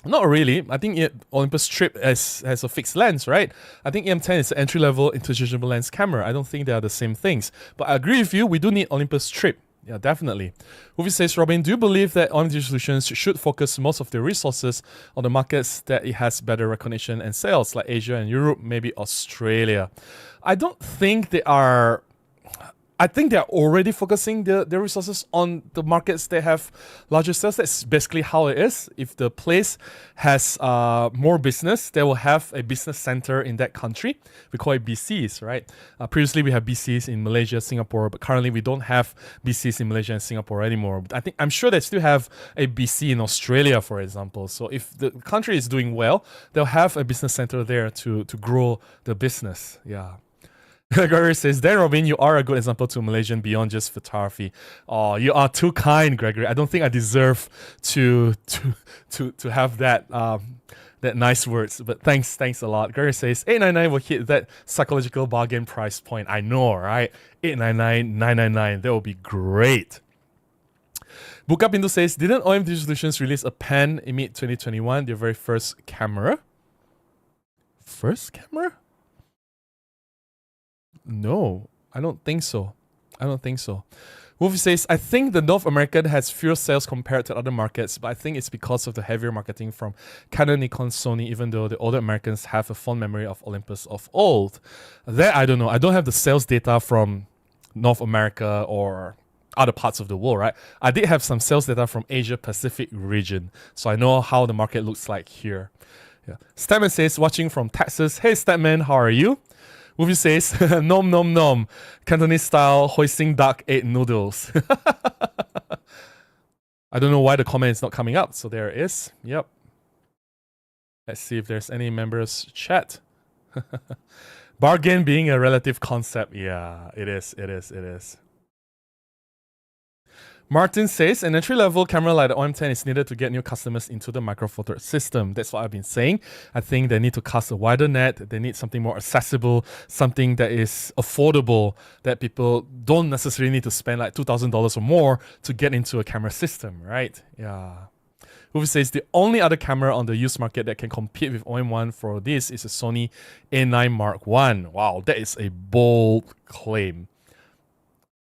Not really. I think Olympus Trip has a fixed lens, right? I think EM10 is an entry-level interchangeable lens camera. I don't think they are the same things. But I agree with you. We do need Olympus Trip. Yeah, definitely. Wolfie says, Robin, do you believe that OM Digital Solutions should focus most of their resources on the markets that it has better recognition and sales, like Asia and Europe, maybe Australia? I don't think they are... I think they're already focusing their resources on the markets that have larger sales. That's basically how it is. If the place has more business, they will have a business center in that country. We call it BCs, right? Previously, we have BCs in Malaysia, Singapore, but currently we don't have BCs in Malaysia and Singapore anymore. But I'm sure they still have a BC in Australia, for example. So if the country is doing well, they'll have a business center there to grow the business. Yeah. Gregory says, Dan Robin, you are a good example to Malaysian beyond just photography. Oh, you are too kind, Gregory. I don't think I deserve to have that that nice words, but thanks a lot. Gregory says, 899 will hit that psychological bargain price point. I know, right? 899, 999. That will be great. Buka Pinto says, didn't OM Digital Solutions release a pen in mid-2021, their very first camera? First camera? No, I don't think so. Wolfie says, I think the North American has fewer sales compared to other markets, but I think it's because of the heavier marketing from Canon, Nikon, Sony, even though the older Americans have a fond memory of Olympus of old. That, I don't know. I don't have the sales data from North America or other parts of the world, right? I did have some sales data from Asia Pacific region, so I know how the market looks like here. Yeah. Statman says, watching from Texas. Hey, Statman, how are you? Wolfie says, nom nom nom, Cantonese style hoisin duck egg noodles. I don't know why the comment is not coming up, so there it is. Yep. Let's see if there's any members chat. Bargain being a relative concept. Yeah, it is. Martin says, an entry-level camera like the OM10 is needed to get new customers into the Micro Four Thirds system. That's what I've been saying. I think they need to cast a wider net. They need something more accessible, something that is affordable, that people don't necessarily need to spend like $2,000 or more to get into a camera system, right? Yeah. Wolfie says, the only other camera on the used market that can compete with OM1 for this is a Sony A9 Mark I. Wow, that is a bold claim.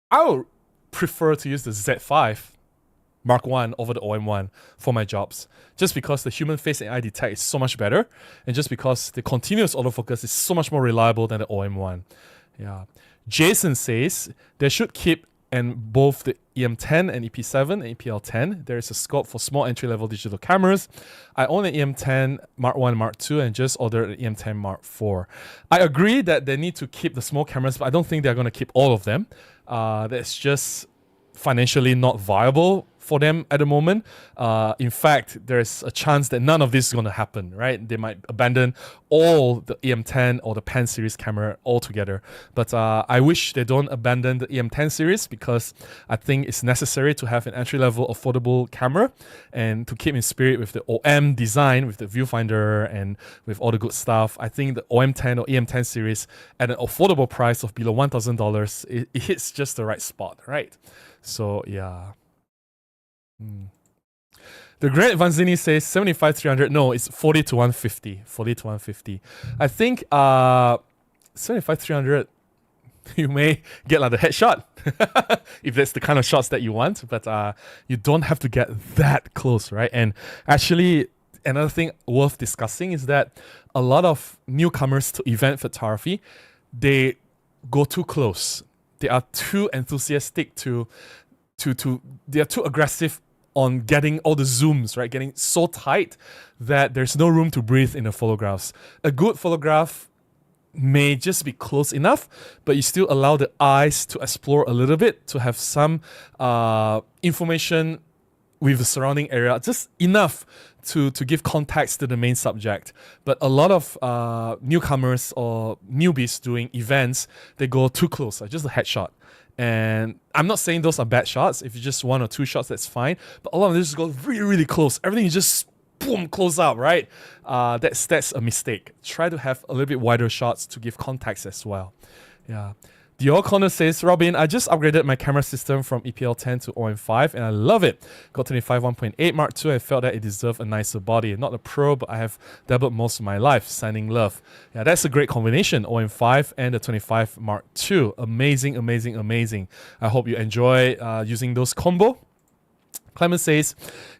I'll prefer to use the Z5 Mark I over the OM1 for my jobs, just because the human face AI detect is so much better, and just because the continuous autofocus is so much more reliable than the OM1. Yeah. Jason says they should keep and both the EM10 and EP7 and EPL10. There is a scope for small entry-level digital cameras. I own an EM10 Mark I, Mark II, and just ordered an EM10 Mark IV. I agree that they need to keep the small cameras, but I don't think they're going to keep all of them. That's just financially not viable for them at the moment. In fact, there's a chance that none of this is going to happen, right? They might abandon all the EM10 or the Pen series camera altogether. But I wish they don't abandon the EM10 series, because I think it's necessary to have an entry-level affordable camera and to keep in spirit with the OM design, with the viewfinder and with all the good stuff. I think the OM10 or EM10 series at an affordable price of below $1,000, it hits just the right spot, right? So yeah. The Great Vanzini says 75-300. No, it's 40 to 150. 40 to 150. I think 75-300, you may get like the headshot if that's the kind of shots that you want, but you don't have to get that close, right? And actually, another thing worth discussing is that a lot of newcomers to event photography, they go too close. They are too enthusiastic they are too aggressive on getting all the zooms, right? Getting so tight that there's no room to breathe in the photographs. A good photograph may just be close enough, but you still allow the eyes to explore a little bit, to have some information with the surrounding area, just enough to give context to the main subject. But a lot of newcomers or newbies doing events, they go too close, like just a headshot. And I'm not saying those are bad shots. If you just 1 or 2 shots, that's fine. But a lot of them just go really, really close. Everything is just boom, close up, right? That's a mistake. Try to have a little bit wider shots to give context as well. Yeah. Dior Connor says, Robin, I just upgraded my camera system from EPL10 to OM5 and I love it. Got 25 1.8 Mark II and felt that it deserved a nicer body. Not a pro, but I have dabbled most of my life. Signing love. Yeah, that's a great combination, OM5 and the 25 Mark II. Amazing, amazing, amazing. I hope you enjoy using those combo. Clement says,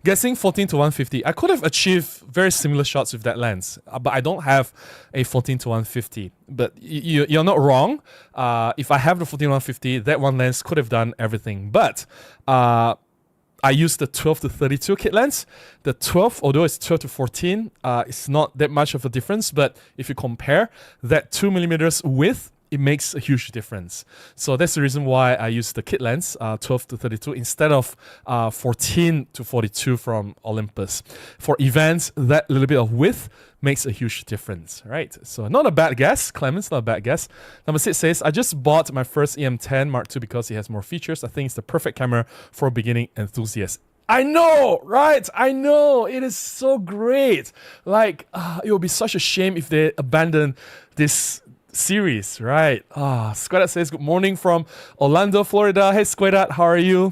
guessing 14 to 150. I could have achieved very similar shots with that lens, but I don't have a 14 to 150. But you're not wrong. If I have the 14 to 150, that one lens could have done everything. But I used the 12 to 32 kit lens. The 12, although it's 12 to 14, it's not that much of a difference. But if you compare that 2mm width, it makes a huge difference. So that's the reason why I use the kit lens, 12 to 32, instead of 14 to 42 from Olympus. For events, that little bit of width makes a huge difference, right? So not a bad guess, Clemens, not a bad guess. Number 6 says, I just bought my first EM10 Mark II because it has more features. I think it's the perfect camera for a beginning enthusiast. I know, right? I know. It is so great. Like, it would be such a shame if they abandon this series, right? Squadat says, good morning from Orlando, Florida. Hey, Squadat, how are you?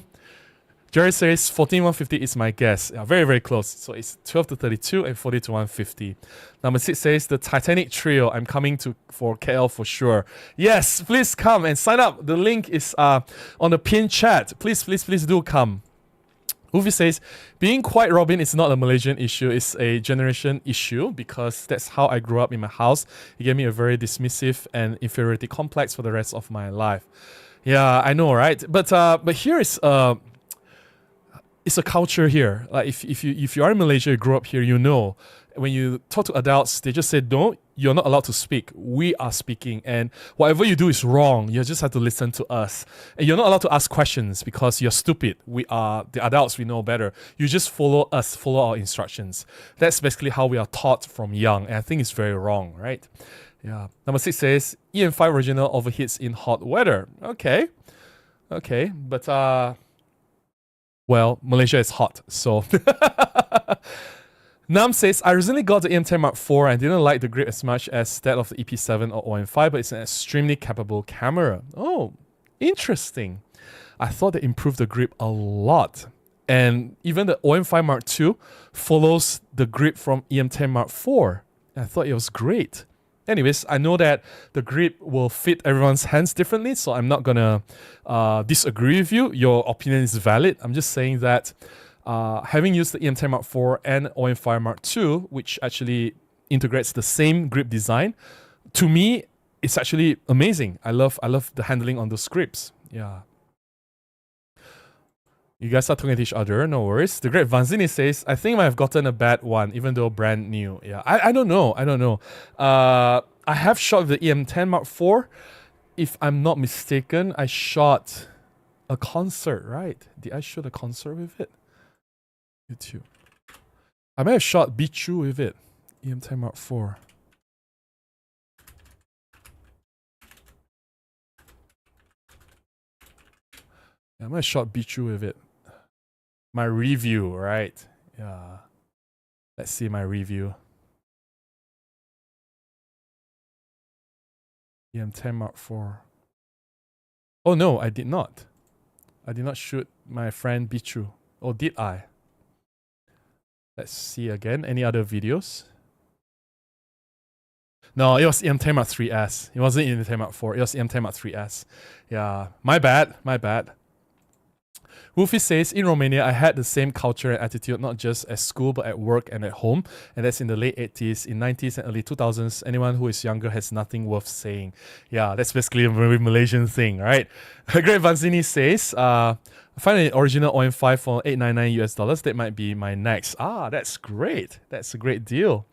Jerry says, 14 150 is my guess. Yeah, very, very close. So it's 12 to 32 and 40 to 150. Number 6 says, the Titanic Trio. I'm coming for KL for sure. Yes, please come and sign up. The link is on the pinned chat. Please, please, please do come. Uvi says, being quite Robin is not a Malaysian issue, it's a generation issue because that's how I grew up in my house. It gave me a very dismissive and inferiority complex for the rest of my life. Yeah, I know, right? But here is it's a culture here. Like if you are in Malaysia, you grew up here, you know. When you talk to adults, they just say, no, you're not allowed to speak. We are speaking. And whatever you do is wrong. You just have to listen to us. And you're not allowed to ask questions because you're stupid. We are the adults, we know better. You just follow us, follow our instructions. That's basically how we are taught from young. And I think it's very wrong, right? Yeah. Number 6 says, EM5 original overheats in hot weather. Okay. Okay. But, well, Malaysia is hot. So... Nam says, I recently got the EM10 Mark IV and didn't like the grip as much as that of the EP7 or OM5, but it's an extremely capable camera. Oh, interesting. I thought they improved the grip a lot. And even the OM5 Mark II follows the grip from EM10 Mark IV. I thought it was great. Anyways, I know that the grip will fit everyone's hands differently, so I'm not gonna disagree with you. Your opinion is valid. I'm just saying that having used the EM10 Mark IV and OM5 Mark II, which actually integrates the same grip design, to me, it's actually amazing. I love the handling on those grips. Yeah. You guys are talking to each other, no worries. The great Vanzini says, I think I might have gotten a bad one, even though brand new. Yeah, I don't know. I don't know. I have shot the EM10 Mark IV. If I'm not mistaken, I shot a concert, right? Did I shoot a concert with it? YouTube. I may have shot Bichu with it. EM10 Mark IV. I might have shot Bichu with it. My review, right? Yeah. Let's see my review. EM10 Mark IV. Oh no, I did not. I did not shoot my friend Bichu. Or did I? Let's see again. Any other videos? No, it was EM10 Mark 3S. It wasn't EM10 Mark 4. It was EM10 Mark 3S. Yeah, my bad. My bad. Wolfie says, in Romania, I had the same culture and attitude, not just at school, but at work and at home. And that's in the late 80s, in 90s and early 2000s. Anyone who is younger has nothing worth saying. Yeah, that's basically a very Malaysian thing, right? Great Vanzini says, I find an original OM5 for $899 US. That might be my next. Ah, that's great. That's a great deal.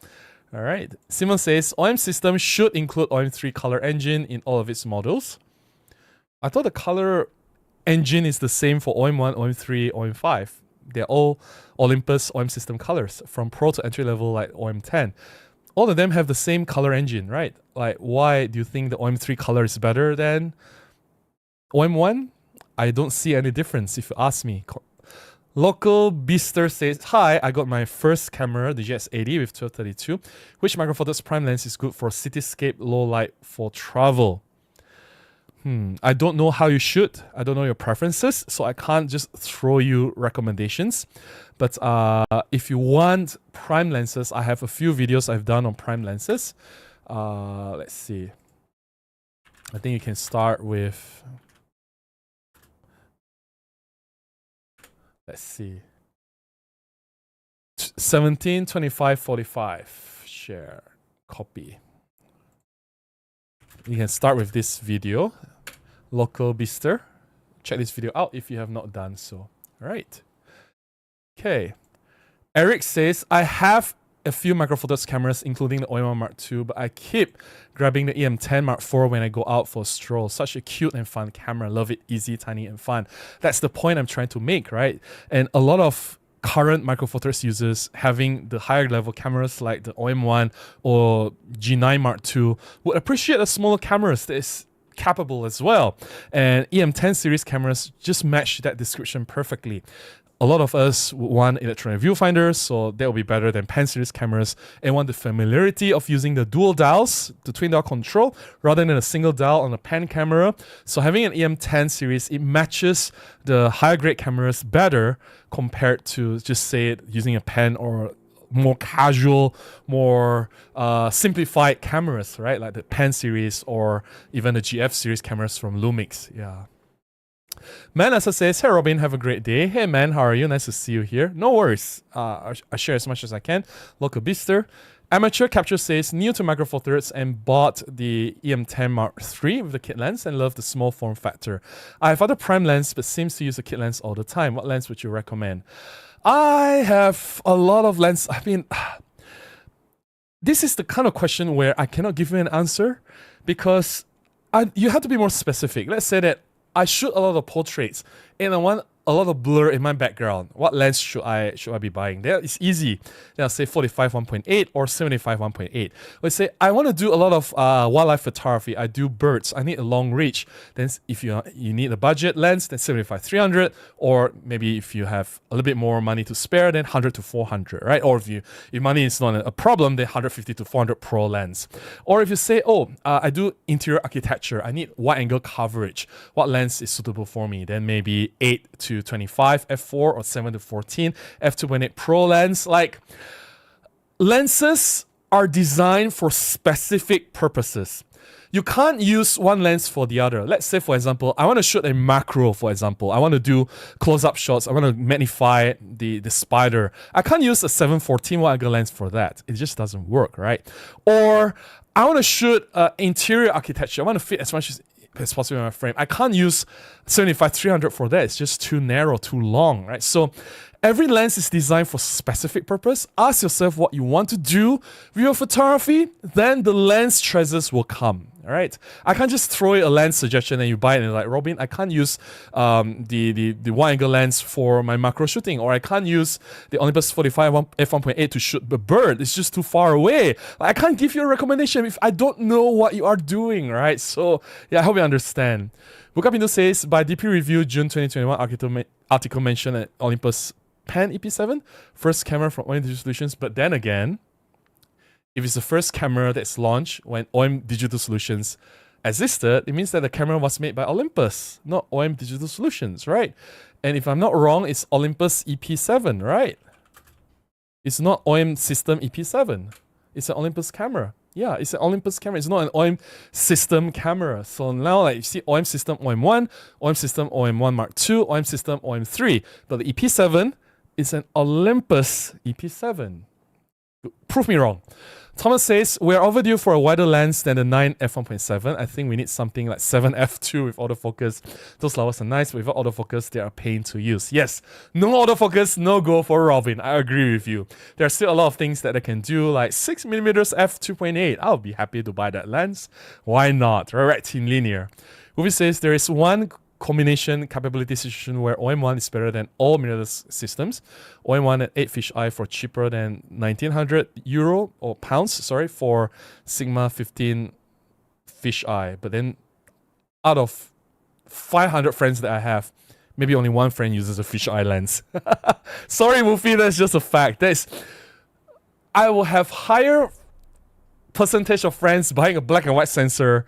All right. Simon says, OM system should include OM3 color engine in all of its models. I thought the color engine is the same for OM1, OM3, OM5. They're all Olympus OM system colors, from Pro to entry level like OM10. All of them have the same color engine, right? Like, why do you think the OM3 color is better than OM1? I don't see any difference if you ask me. Local Beaster says, hi, I got my first camera, the GX80 with 1232. Which Micro Four Thirds prime lens is good for cityscape low light for travel? I don't know how you shoot. I don't know your preferences, so I can't just throw you recommendations. But if you want prime lenses, I have a few videos I've done on prime lenses. Let's see. I think you can start with... Let's see. 17, 25, 45. Share. Copy. You can start with this video. Local Beaster. Check this video out if you have not done so. All right. Okay. Eric says, I have a few Micro Four Thirds cameras, including the OM1 Mark II, but I keep grabbing the E-M10 Mark IV when I go out for a stroll. Such a cute and fun camera. Love it. Easy, tiny, and fun. That's the point I'm trying to make, right? And a lot of current Micro Four Thirds users having the higher level cameras like the OM1 or G9 Mark II would appreciate the smaller cameras that is capable as well. And E-M10 series cameras just match that description perfectly. A lot of us would want electronic viewfinders, so that will be better than pen series cameras, and want the familiarity of using the dual dials, the twin dial control, rather than a single dial on a pen camera. So having an EM10 series, it matches the higher grade cameras better compared to just say it using a pen or more casual, more simplified cameras, right? Like the pen series or even the GF series cameras from Lumix. Yeah. Man also says, hey Robin, have a great day. Hey man, how are you? Nice to see you here. No worries. I share as much as I can. Local Beaster. Amateur Capture says, new to Micro Four Thirds and bought the EM10 Mark III with the kit lens and love the small form factor. I have other prime lens but seems to use the kit lens all the time. What lens would you recommend? I have a lot of lens. I mean, this is the kind of question where I cannot give you an answer because you have to be more specific. Let's say that I shoot a lot of portraits and I want a lot of blur in my background. What lens should I be buying? There, it's easy. Then I'll say 45 1.8 or 75 1.8. Let's say I want to do a lot of wildlife photography. I do birds. I need a long reach. Then if you need a budget lens, then 75 300, or maybe if you have a little bit more money to spare, then 100 to 400, right? Or if money is not a problem, then 150 to 400 pro lens. Or if you say, I do interior architecture. I need wide angle coverage. What lens is suitable for me? Then maybe 8 to 25 f4 or 7 to 14 f2.8 pro lens. Like, lenses are designed for specific purposes. You can't use one lens for the other. Let's say, for example, I want to shoot a macro, for example. I want to do close-up shots. I want to magnify the spider. I can't use a 714 wide angle lens for that. It just doesn't work, right? Or I want to shoot interior architecture. I want to fit as much as possible in my frame. I can't use 75 300 for that. It's just too narrow, too long, right? So every lens is designed for specific purpose. Ask yourself what you want to do with your photography, then the lens choices will come. All right, I can't just throw you a lens suggestion and you buy it and you're like, Robin, I can't use the wide angle lens for my macro shooting, or I can't use the Olympus 45 f1.8 to shoot the bird. It's just too far away. Like, I can't give you a recommendation if I don't know what you are doing, right? So yeah, I hope you understand. Bukapindu says, by DP Review June 2021 article mentioned at Olympus Pen EP7, first camera from OM Digital Solutions, but then again, if it's the first camera that's launched when OM Digital Solutions existed, it means that the camera was made by Olympus, not OM Digital Solutions, right? And if I'm not wrong, it's Olympus EP7, right? It's not OM System EP7. It's an Olympus camera. Yeah, it's an Olympus camera. It's not an OM System camera. So now, like, you see OM System OM1, OM System OM1 Mark II, OM System OM3. But the EP7 is an Olympus EP7. Prove me wrong. Thomas says, we're overdue for a wider lens than the 9 f1.7. I think we need something like 7 f2 with autofocus. Those flowers are nice, but without autofocus, they are a pain to use. Yes, no autofocus, no go for Robin. I agree with you. There are still a lot of things that I can do, like 6mm f2.8. I'll be happy to buy that lens. Why not? Right, Team Linear. Movie says, there is one combination capability situation where OM1 is better than all mirrorless systems. OM1 at 8 fisheye for cheaper than €1,900 or pounds, sorry, for Sigma 15 fisheye. But then out of 500 friends that I have, maybe only one friend uses a fisheye lens. Sorry, Mufi, that's just a fact. I will have higher percentage of friends buying a black and white sensor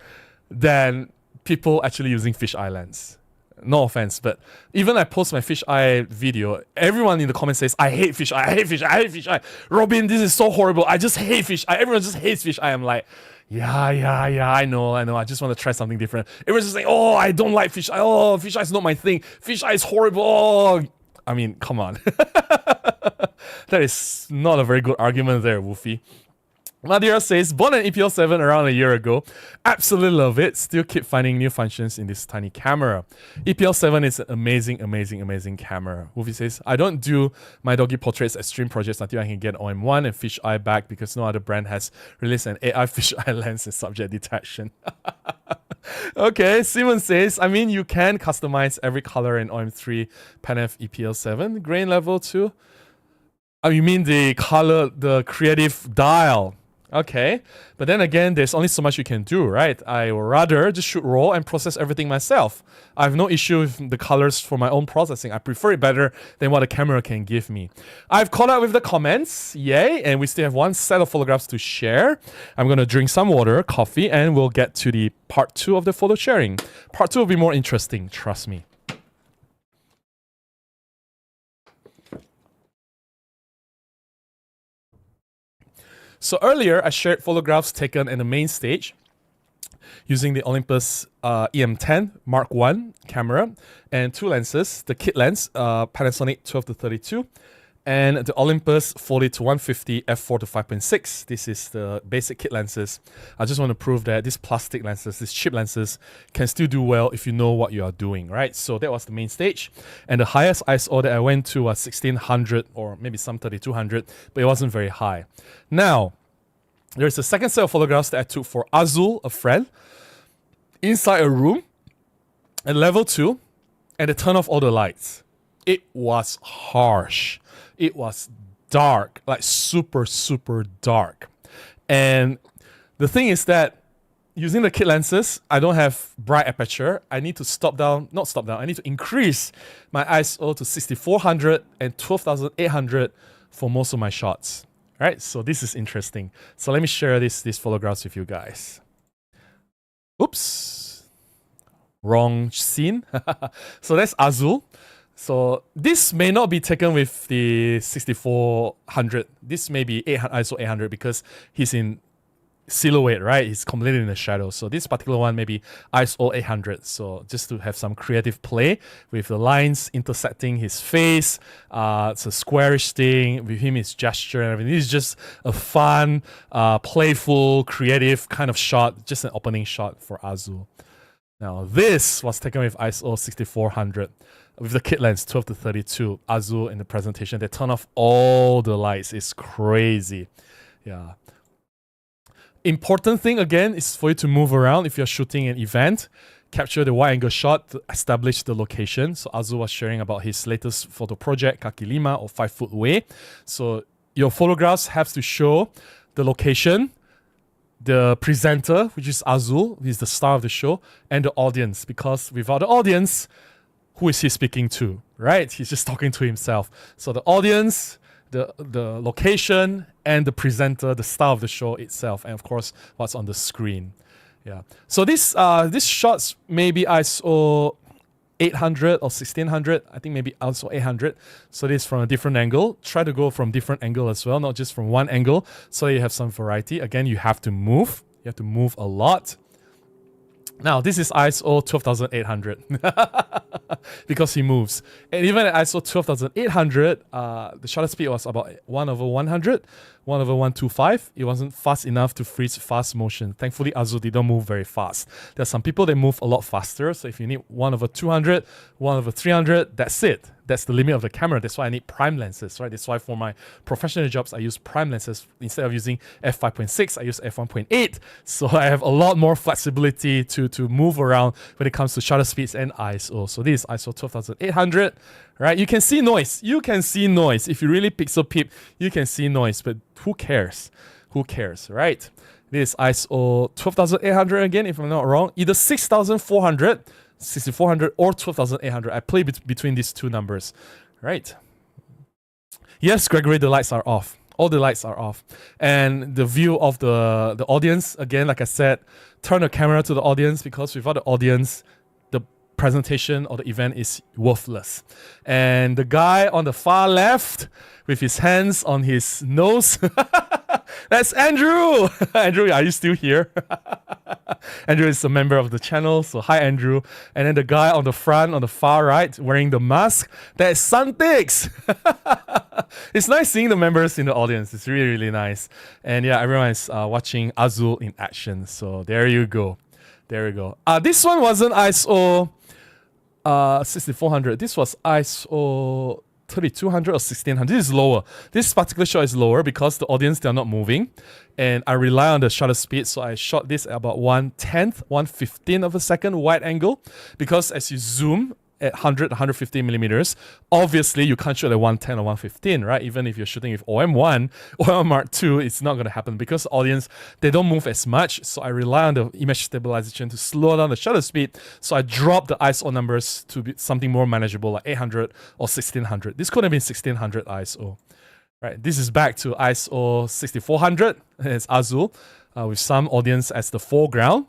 than people actually using fisheye lens. No offense, but even I post my fisheye video, everyone in the comments says, I hate fisheye, I hate fisheye, I hate fisheye. Robin, this is so horrible. I just hate fisheye. Everyone just hates fisheye. I'm like, yeah, I know. I just want to try something different. Everyone's just like, oh, I don't like fisheye. Oh, fisheye is not my thing. Fisheye is horrible. Oh. I mean, come on. That is not a very good argument there, Woofy. Madira says, bought an EPL7 around a year ago. Absolutely love it. Still keep finding new functions in this tiny camera. EPL7 is an amazing camera. Woofy says, I don't do my doggy portraits as stream projects until I can get OM1 and fisheye back because no other brand has released an AI fisheye lens and subject detection. Okay, Simon says, I mean, you can customize every color in OM3 PanF EPL7. Grain level too? Oh, you mean the color, the creative dial. Okay, but then again, there's only so much you can do, right? I would rather just shoot raw and process everything myself. I have no issue with the colors for my own processing. I prefer it better than what a camera can give me. I've caught up with the comments, yay, and we still have one set of photographs to share. I'm gonna drink some water, coffee, and we'll get to the part 2 of the photo sharing. Part 2 will be more interesting, trust me. So earlier, I shared photographs taken in the main stage using the Olympus E-M10 Mark I camera and 2 lenses, the kit lens, Panasonic 12-32, and the Olympus 40-150 f4-5.6. This is the basic kit lenses. I just want to prove that these plastic lenses, these cheap lenses, can still do well if you know what you are doing, right? So that was the main stage. And the highest ISO that I went to was 1600 or maybe some 3200, but it wasn't very high. Now, there's a second set of photographs that I took for Azul, a friend, inside a room at level 2, and they turned off all the lights. It was harsh. It was dark, like super dark. And the thing is that using the kit lenses, I don't have bright aperture. I need to I need to increase my ISO to 6400 and 12800 for most of my shots. Right? So this is interesting. So let me share these photographs with you guys. Oops. Wrong scene. So that's Azul. So this may not be taken with the 6400. This may be ISO 800 because he's in silhouette, right? He's completely in the shadow. So this particular one may be ISO 800. So just to have some creative play with the lines intersecting his face. It's a squarish thing. With him, his gesture and everything. This is just a fun, playful, creative kind of shot. Just an opening shot for Azul. Now this was taken with ISO 6400. With the kit lens 12-32, Azul in the presentation, they turn off all the lights. It's crazy. Yeah. Important thing again is for you to move around if you're shooting an event. Capture the wide angle shot to establish the location. So Azul was sharing about his latest photo project, Kaki Lima or 5 Foot Way. So your photographs have to show the location, the presenter, which is Azul, he's the star of the show, and the audience. Because without the audience, who is he speaking to, right? He's just talking to himself. So the audience, the location, and the presenter, the star of the show itself, and of course, what's on the screen. Yeah. So these shots may be ISO 800 or 1600. I think maybe ISO 800. So this from a different angle. Try to go from different angle as well, not just from one angle, so you have some variety. Again, you have to move. You have to move a lot. Now, this is ISO 12800 because he moves. And even at ISO 12800, the shutter speed was about 1/100, 1/125. It wasn't fast enough to freeze fast motion. Thankfully, Azul didn't move very fast. There are some people that move a lot faster. So if you need 1/200, 1/300, that's it. That's the limit of the camera. That's why I need prime lenses, right? That's why for my professional jobs, I use prime lenses. Instead of using f5.6, I use f1.8. So I have a lot more flexibility to move around when it comes to shutter speeds and ISO. So this is ISO 12800, right? You can see noise. You can see noise. If you really pixel peep, you can see noise. But who cares? Who cares, right? This is ISO 12800 again, if I'm not wrong. Either 6400, 6400 or 12800. I play between these two numbers, right? Yes, Gregory, the lights are off. All the lights are off. And the view of the audience, again, like I said, turn the camera to the audience because without the audience, the presentation or the event is worthless. And the guy on the far left with his hands on his nose, that's Andrew! Andrew, are you still here? Andrew is a member of the channel, so hi Andrew. And then the guy on the front, on the far right, wearing the mask, that is Santix! It's nice seeing the members in the audience. It's really, really nice. And yeah, everyone is watching Azul in action. So there you go. There you go. This one wasn't ISO 6400. This was ISO 3200 or 1600. This is lower. This particular shot is lower because the audience, they're not moving. And I rely on the shutter speed. So I shot this at about 1/10, 1/15 of a second wide angle. Because as you zoom at 100, 150 millimeters, obviously you can't shoot at 110 or 115, right? Even if you're shooting with OM1 or OM Mark II, it's not going to happen because the audience, they don't move as much. So I rely on the image stabilization to slow down the shutter speed. So I drop the ISO numbers to be something more manageable, like 800 or 1600. This could have been 1600 ISO. Right, this is back to ISO 6400. It's Azul with some audience as the foreground.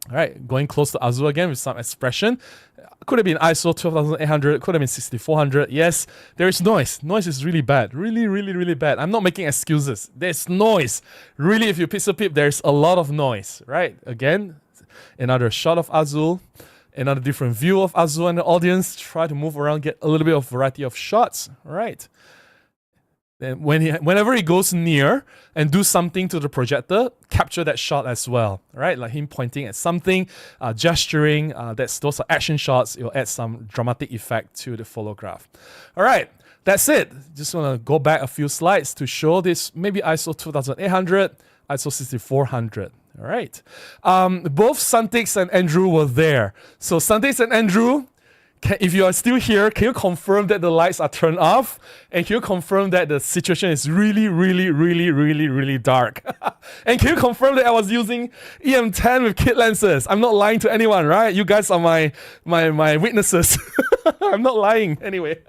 All right, going close to Azul again with some expression. Could have been ISO 12800, could have been 6400. Yes, there is noise. Noise is really bad. Really, really, really bad. I'm not making excuses. There's noise. Really, if you pixel peep, there's a lot of noise, right? Again, another shot of Azul, another different view of Azul and the audience. Try to move around, get a little bit of variety of shots, all right? Then whenever he goes near and do something to the projector, capture that shot as well, right? Like him pointing at something, gesturing. Those are action shots. It will add some dramatic effect to the photograph. All right, that's it. Just want to go back a few slides to show this. Maybe ISO 2800, ISO 6400. All right. Both Santix and Andrew were there. So Santix and Andrew, if you are still here, can you confirm that the lights are turned off? And can you confirm that the situation is really, really, really, really, really dark? And can you confirm that I was using E-M10 with kit lenses? I'm not lying to anyone, right? You guys are my witnesses. I'm not lying. Anyway,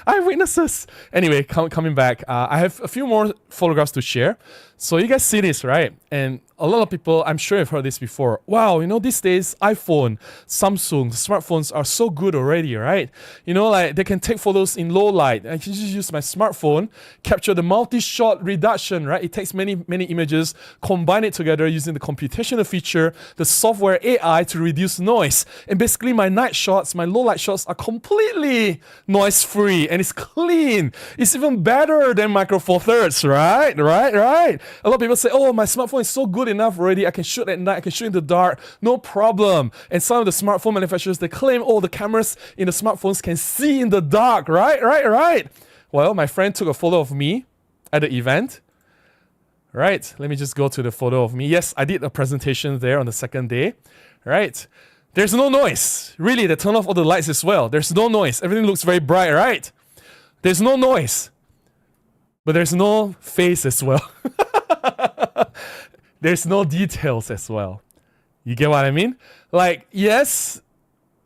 I have witnesses. Anyway, coming back, I have a few more photographs to share. So you guys see this, right? And a lot of people, I'm sure you've heard this before. Wow, you know, these days, iPhone, Samsung, smartphones are so good already, right? You know, like they can take photos in low light. I can just use my smartphone, capture the multi-shot reduction, right? It takes many, many images, combine it together using the computational feature, the software AI to reduce noise. And basically my night shots, my low light shots are completely noise-free and it's clean. It's even better than Micro Four Thirds, right? Right. A lot of people say, oh, my smartphone is so good enough already. I can shoot at night, I can shoot in the dark, no problem. And some of the smartphone manufacturers, they claim, oh, the cameras in the smartphones can see in the dark, right. Well, my friend took a photo of me at the event. Right, let me just go to the photo of me. Yes, I did a presentation there on the second day. Right, there's no noise. Really, they turn off all the lights as well. There's no noise. Everything looks very bright, right? There's no noise. But there's no face as well. There's no details as well. You get what I mean? Like, yes,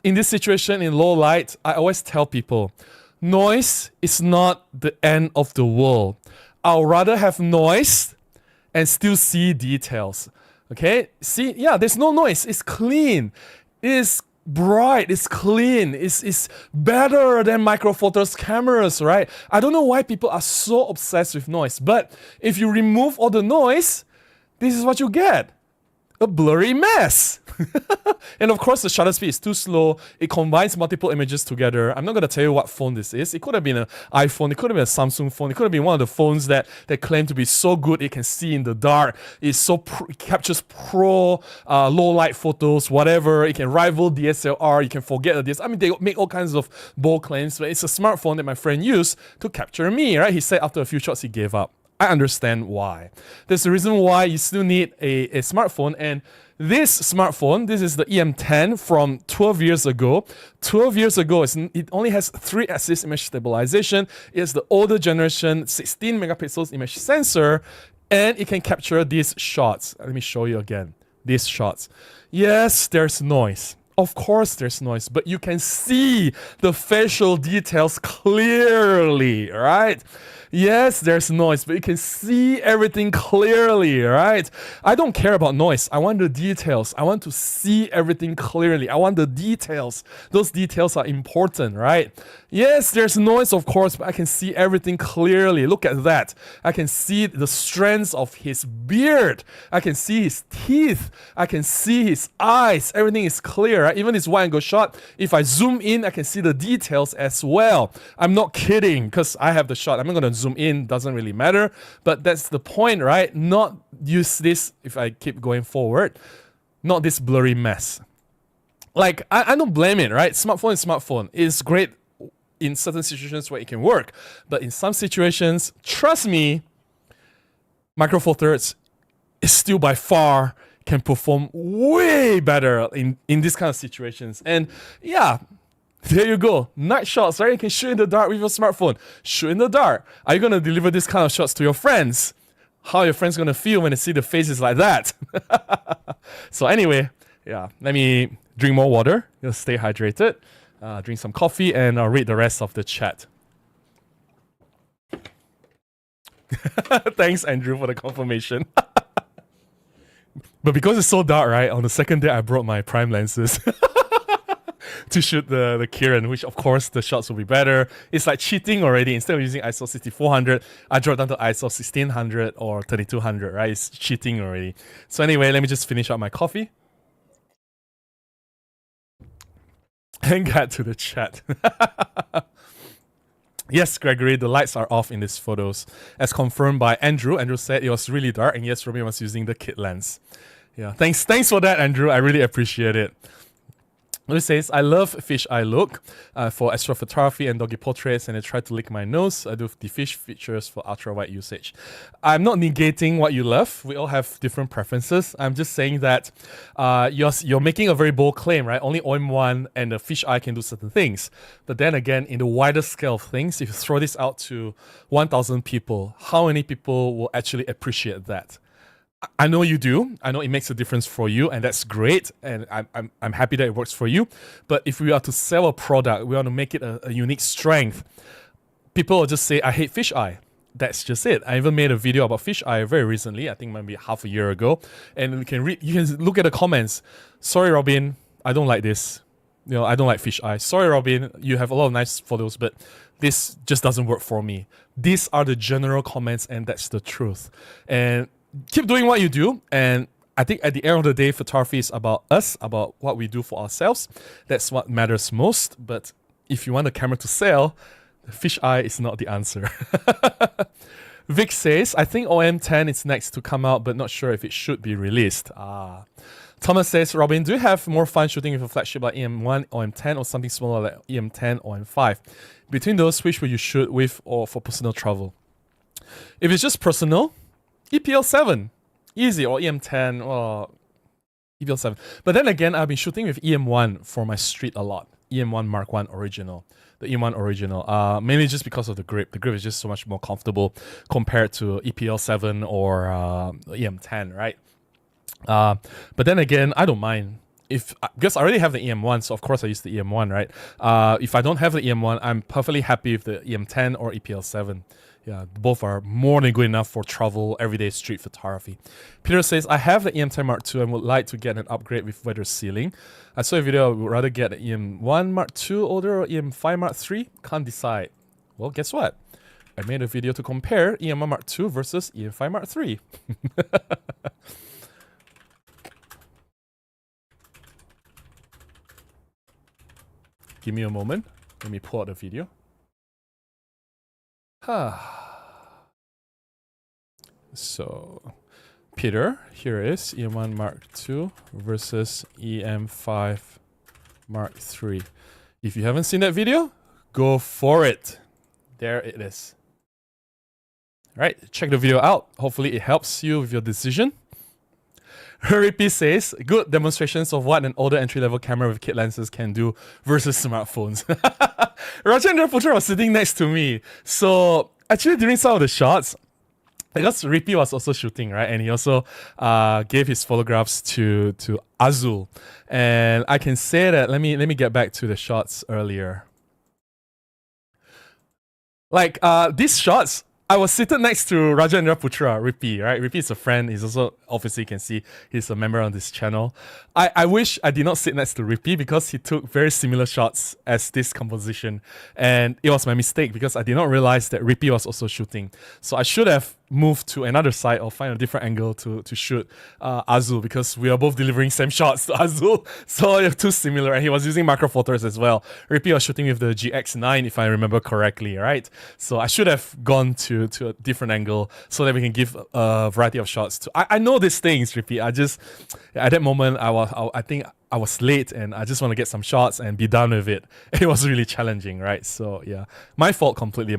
in this situation, in low light, I always tell people, noise is not the end of the world. I'll rather have noise and still see details. Okay? See, yeah, there's no noise. It's clean. It's bright, it's clean, it's better than Micro Four Thirds cameras, right? I don't know why people are so obsessed with noise, but if you remove all the noise, this is what you get. a blurry mess. And of course, the shutter speed is too slow. It combines multiple images together. I'm not going to tell you what phone this is. It could have been an iPhone. It could have been a Samsung phone. It could have been one of the phones that claim to be so good it can see in the dark. It's so it captures pro low light photos, whatever. It can rival DSLR. You can forget the DSLR. I mean, they make all kinds of bold claims, but it's a smartphone that my friend used to capture me, right? He said after a few shots he gave up. I understand why. There's a reason why you still need a smartphone, and this smartphone, this is the E-M10 from 12 years ago. 12 years ago, it only has 3-axis image stabilization. It's the older generation 16 megapixels image sensor, and it can capture these shots. Let me show you again. These shots. Yes, there's noise. Of course there's noise, but you can see the facial details clearly, right? Yes, there's noise, but you can see everything clearly, right? I don't care about noise. I want the details. I want to see everything clearly. I want the details. Those details are important, right? Yes, there's noise, of course, but I can see everything clearly. Look at that. I can see the strands of his beard. I can see his teeth. I can see his eyes. Everything is clear, right? Even this wide-angle shot, if I zoom in, I can see the details as well. I'm not kidding, because I have the shot. I'm not going to zoom in, doesn't really matter, but that's the point, right? Not use this, if I keep going forward, not this blurry mess. Like, I don't blame it, right? Smartphone is smartphone. It's great in certain situations where it can work, but in some situations, trust me, Micro Four Thirds is still by far can perform way better in these kind of situations. And yeah, there you go. Night shots, right? You can shoot in the dark with your smartphone. Shoot in the dark. Are you going to deliver this kind of shots to your friends? How are your friends going to feel when they see the faces like that? So anyway, yeah, let me drink more water. Just stay hydrated. Drink some coffee, and I'll read the rest of the chat. Thanks, Andrew, for the confirmation. But because it's so dark, right, on the second day I brought my prime lenses to shoot the Kirin, which of course the shots will be better. It's like cheating already. Instead of using ISO 6400, I dropped down to ISO 1600 or 3200, right? It's cheating already. So anyway, let me just finish up my coffee and get to the chat. Yes, Gregory, the lights are off in these photos. As confirmed by Andrew. Andrew said it was really dark, and yes, Robin was using the kit lens. Yeah, thanks for that, Andrew. I really appreciate it. Louis says, I love fisheye look for astrophotography and doggy portraits, and I try to lick my nose. I do the fish features for ultra-wide usage. I'm not negating what you love. We all have different preferences. I'm just saying that you're making a very bold claim, right? Only OM1 and the fisheye can do certain things. But then again, in the wider scale of things, if you throw this out to 1,000 people, how many people will actually appreciate that? I know you do. I know it makes a difference for you, and that's great. And I'm happy that it works for you. But if we are to sell a product, we want to make it a unique strength. People will just say, "I hate fisheye." That's just it. I even made a video about fisheye very recently. I think maybe half a year ago. And you can look at the comments. Sorry, Robin, I don't like this. You know, I don't like fisheye. Sorry, Robin, you have a lot of nice photos, but this just doesn't work for me. These are the general comments, and that's the truth. And keep doing what you do, and I think at the end of the day, photography is about us, about what we do for ourselves. That's what matters most. But if you want a camera to sell, the fisheye is not the answer. Vic says, I think OM10 is next to come out, but not sure if it should be released. Thomas says, Robin, do you have more fun shooting with a flagship like EM1 or M10 or something smaller like EM10 or M5? Between those, which will you shoot with or for personal travel? If it's just personal, EPL7, easy, or EM10, or EPL7. But then again, I've been shooting with EM1 for my street a lot. EM1 Mark 1 original, the EM1 original. Mainly just because of the grip. The grip is just so much more comfortable compared to EPL7 or EM10, right? But then again, I don't mind. Because I already have the EM1, so of course I use the EM1, right? If I don't have the EM1, I'm perfectly happy with the EM10 or EPL7. Yeah, both are more than good enough for travel, everyday street photography. Peter says, I have the EM10 Mark II and would like to get an upgrade with weather sealing. I saw a video, I would rather get an EM1 Mark II older or EM5 Mark III. Can't decide. Well, guess what? I made a video to compare EM1 Mark II versus EM5 Mark III. give me a moment. Let me pull out the video. So, Peter, here is E-M1 Mark II versus E-M5 Mark III. If you haven't seen that video, go for it. There it is. All right, check the video out. Hopefully it helps you with your decision. Rippy says, good demonstrations of what an older entry-level camera with kit lenses can do versus smartphones. Rajendra Putra was sitting next to me. So actually during some of the shots, because Rippy was also shooting, right? And he also gave his photographs to Azul. And I can say that, let me get back to the shots earlier. Like these shots, I was seated next to Rajendra Putra, Rippy, right? Rippy is a friend. He's also, obviously you can see, he's a member on this channel. I wish I did not sit next to Rippy because he took very similar shots as this composition. And it was my mistake because I did not realize that Rippy was also shooting. So I should have moved to another side or find a different angle to shoot Azul because we are both delivering same shots to Azul. So they're too similar, and he was using macro photos as well. Rippy was shooting with the GX9 if I remember correctly, right? So I should have gone to a different angle so that we can give a variety of shots. I know these things, Rippy. I just, at that moment, I think I was late and I just want to get some shots and be done with it. It was really challenging, right? So yeah, my fault completely.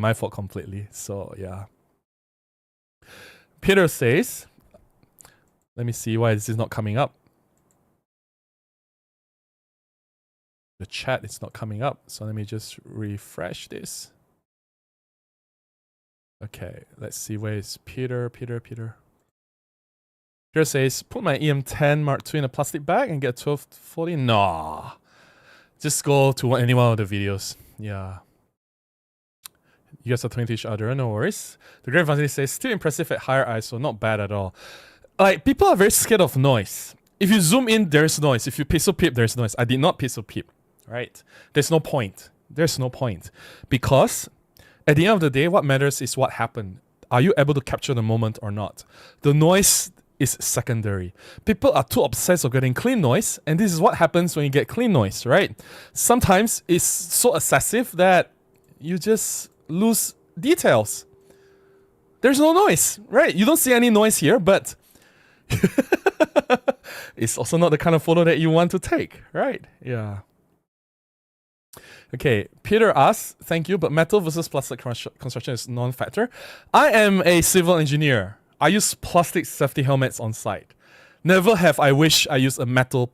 So yeah. Peter says, let me see why this is not coming up. The chat is not coming up. So let me just refresh this. Okay, let's see where is Peter. Peter says, put my E-M10 Mark II in a plastic bag and get 1240. Nah. Just go to any one of the videos. Yeah. You guys are talking to each other, no worries. The Great Vanity says, still impressive at higher ISO, not bad at all. Like, people are very scared of noise. If you zoom in, there's noise. If you pixel peep, there's noise. I did not pixel peep, right? There's no point. There's no point. Because at the end of the day, what matters is what happened. Are you able to capture the moment or not? The noise is secondary. People are too obsessed with getting clean noise, and this is what happens when you get clean noise, right? Sometimes it's so excessive that you just lose details. There's no noise, right? You don't see any noise here, but it's also not the kind of photo that you want to take, right? Yeah. Okay, Peter asks, thank you, but metal versus plastic construction is non-factor. I am a civil engineer. I use plastic safety helmets on site. Never have I wished I used a metal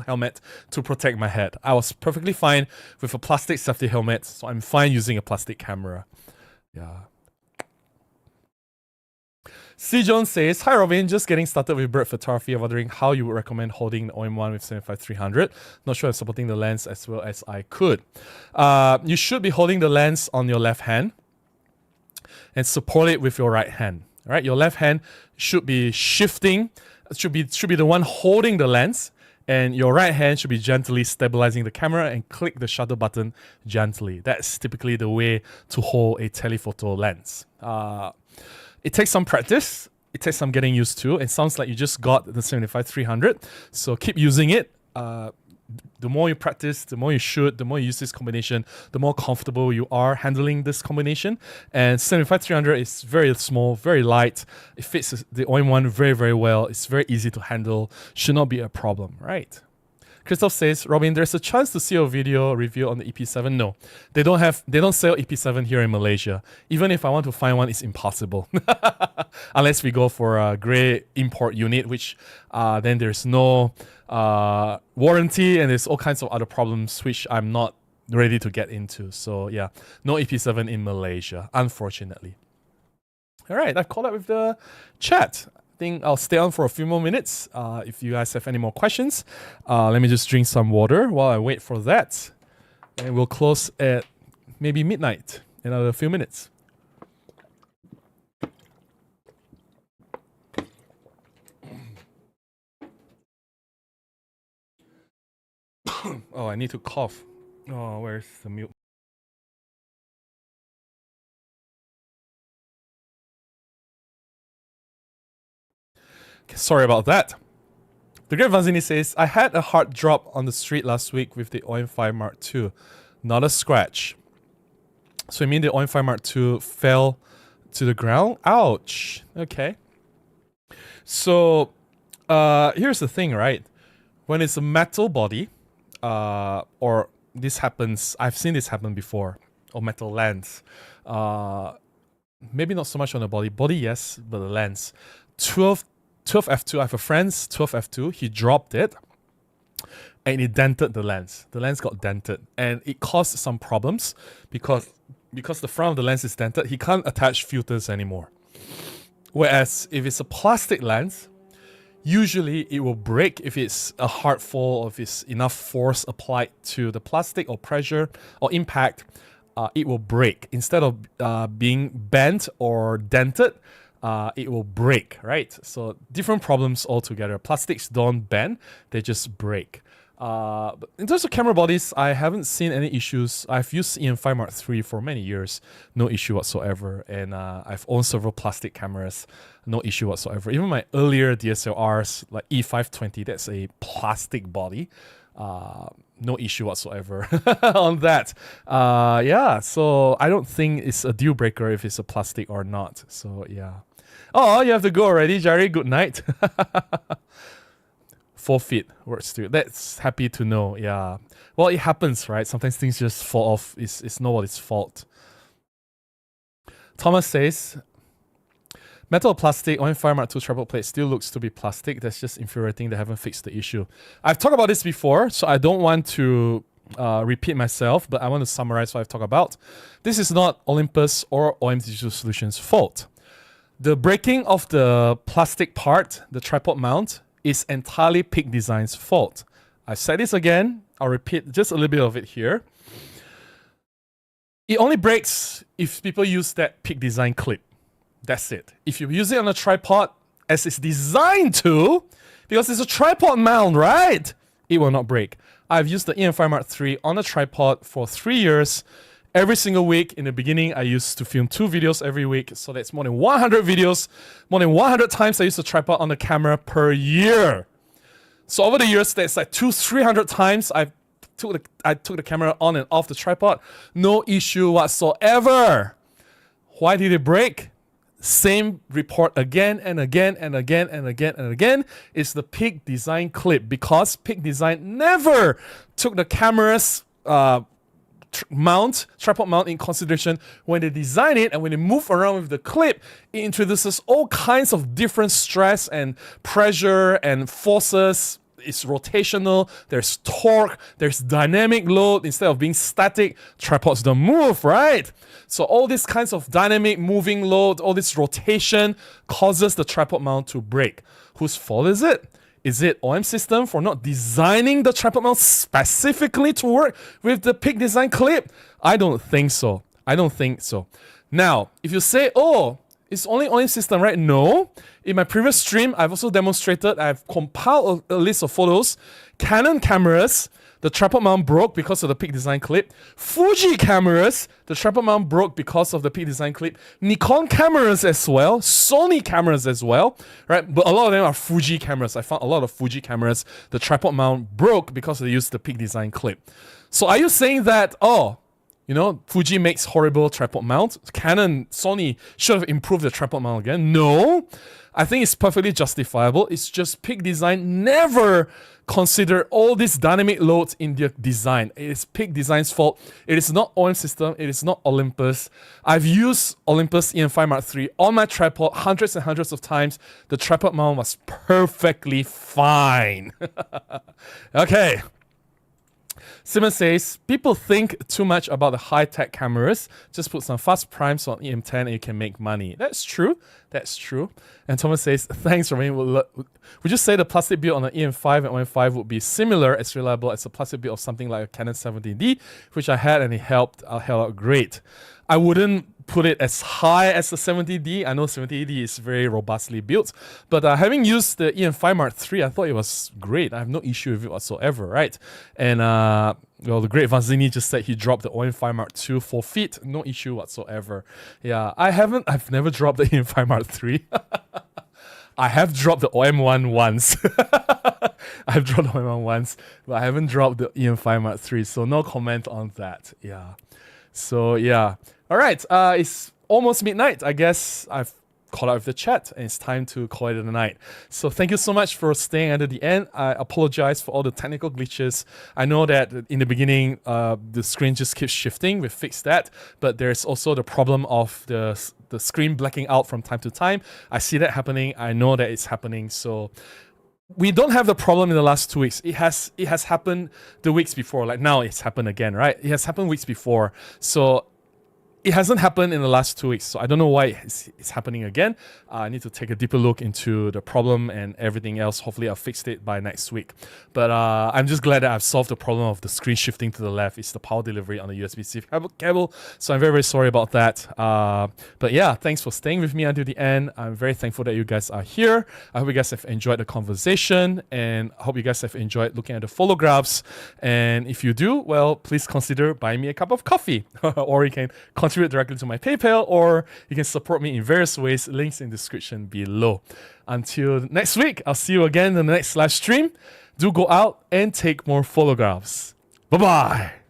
helmet to protect my head. I was perfectly fine with a plastic safety helmet, so I'm fine using a plastic camera. Yeah. C. Jones says, hi Robin, just getting started with bird photography. I'm wondering how you would recommend holding the OM1 with 75-300. Not sure if supporting the lens as well as I could. You should be holding the lens on your left hand and support it with your right hand. All right, your left hand should be shifting, should be the one holding the lens, and your right hand should be gently stabilizing the camera and click the shutter button gently. That's typically the way to hold a telephoto lens. It takes some practice. It takes some getting used to. It sounds like you just got the 75-300, so keep using it. The more you practice, the more you shoot, the more you use this combination, the more comfortable you are handling this combination. And 75-300 is very small, very light. It fits the OM1 very, very well. It's very easy to handle. Should not be a problem, right? Christoph says, Robin, there's a chance to see a video review on the EP7. No, they don't sell EP7 here in Malaysia. Even if I want to find one, it's impossible. Unless we go for a grey import unit, which then there's no warranty and there's all kinds of other problems which I'm not ready to get into. So yeah, no EP7 in Malaysia, unfortunately. All right, I've caught up with the chat. I think I'll stay on for a few more minutes. If you guys have any more questions, let me just drink some water while I wait for that. And we'll close at maybe midnight in another few minutes. Oh, I need to cough. Oh, where's the mute? Okay, sorry about that. The Great Vanzini says, I had a hard drop on the street last week with the OM5 Mark II. Not a scratch. So you mean the OM5 Mark II fell to the ground? Ouch. Okay. So here's the thing, right? When it's a metal body, or this happens, I've seen this happen before, or metal lens. Maybe not so much on the body. Body, yes, but the lens. 12 f2, I have a friend's 12 f2, he dropped it, and it dented the lens. The lens got dented, and it caused some problems because the front of the lens is dented, he can't attach filters anymore. Whereas if it's a plastic lens, usually it will break if it's a hard fall, or if it's enough force applied to the plastic or pressure or impact, it will break. Instead of being bent or dented, it will break, right? So different problems altogether. Plastics don't bend, they just break. But in terms of camera bodies, I haven't seen any issues. I've used EM5 Mark III for many years, no issue whatsoever. And I've owned several plastic cameras, no issue whatsoever. Even my earlier DSLRs, like E520, that's a plastic body. No issue whatsoever on that. Yeah, so I don't think it's a deal breaker if it's a plastic or not. So yeah. Oh, you have to go already, Jerry. Good night. 4 feet works too. That's happy to know. Yeah. Well, it happens, right? Sometimes things just fall off. It's nobody's fault. Thomas says, metal or plastic, OM5 Mark II triple plate still looks to be plastic. That's just infuriating. They haven't fixed the issue. I've talked about this before, so I don't want to repeat myself, but I want to summarize what I've talked about. This is not Olympus or OM Digital Solutions' fault. The breaking of the plastic part, the tripod mount, is entirely Peak Design's fault. I've said this again. I'll repeat just a little bit of it here. It only breaks if people use that Peak Design clip. That's it. If you use it on a tripod as it's designed to, because it's a tripod mount, right? It will not break. I've used the EM5 Mark III on a tripod for 3 years. Every single week. In the beginning, I used to film 2 videos every week. So that's more than 100 videos. More than 100 times I used the tripod on the camera per year. So over the years, that's like 200-300 times I took the camera on and off the tripod. No issue whatsoever. Why did it break? Same report again and again and again and again and again. It's the Peak Design clip, because Peak Design never took the camera's tripod mount in consideration when they design it, and when they move around with the clip, it introduces all kinds of different stress and pressure and forces. It's rotational, there's torque, there's dynamic load. Instead of being static, tripods don't move, right? So all these kinds of dynamic moving load, all this rotation causes the tripod mount to break. Whose fault is it? Is it OM system for not designing the tripod mount specifically to work with the Peak Design clip? I don't think so. I don't think so. Now, if you say, oh, it's only OM system, right? No. In my previous stream, I've also demonstrated, I've compiled a list of photos. Canon cameras, the tripod mount broke because of the Peak Design clip. Fuji cameras, the tripod mount broke because of the Peak Design clip. Nikon cameras as well. Sony cameras as well, right? But a lot of them are Fuji cameras. I found a lot of Fuji cameras, the tripod mount broke because they used the Peak Design clip. So are you saying that, oh, you know, Fuji makes horrible tripod mount, Canon, Sony should have improved the tripod mount again? No. I think it's perfectly justifiable. It's just Peak Design never considered all these dynamic loads in their design. It is Peak Design's fault. It is not OM system. It is not Olympus. I've used Olympus EM5 Mark III on my tripod hundreds and hundreds of times. The tripod mount was perfectly fine. Okay. Simon says, people think too much about the high-tech cameras. Just put some fast primes on EM10 and you can make money. That's true. That's true. And Thomas says, thanks, Romain. Would you say the plastic build on an EM5 and OM5 would be similar as reliable as the plastic build of something like a Canon 70D, which I had and it held out great? I wouldn't put it as high as the 70D. I know 70D is very robustly built, but having used the EM5 Mark III, I thought it was great. I have no issue with it whatsoever, right? And well, the great Vanzini just said he dropped the OM5 Mark II 4 feet, no issue whatsoever. Yeah, I've never dropped the EM5 Mark III. I have dropped the OM1 once. I've dropped my one once, but I haven't dropped the EM5 Mark III, so no comment on that. Yeah. So yeah. All right. It's almost midnight. I guess I've caught up with the chat, and it's time to call it a night. So thank you so much for staying until the end. I apologize for all the technical glitches. I know that in the beginning, the screen just keeps shifting. We fixed that, but there's also the problem of the screen blacking out from time to time. I see that happening. I know that it's happening. So we don't have the problem in the last 2 weeks. It has happened the weeks before. Like now, it's happened again, right? It has happened weeks before. So it hasn't happened in the last 2 weeks, so I don't know why it's happening again. I need to take a deeper look into the problem and everything else. Hopefully I'll fix it by next week. But I'm just glad that I've solved the problem of the screen shifting to the left. It's the power delivery on the USB-C cable. So I'm very, very sorry about that. But yeah, thanks for staying with me until the end. I'm very thankful that you guys are here. I hope you guys have enjoyed the conversation, and I hope you guys have enjoyed looking at the photographs. And if you do, well, please consider buying me a cup of coffee, or you can contribute directly to my PayPal, or you can support me in various ways. Links in the description below. Until next week, I'll see you again in the next live stream. Do go out and take more photographs. Bye-bye.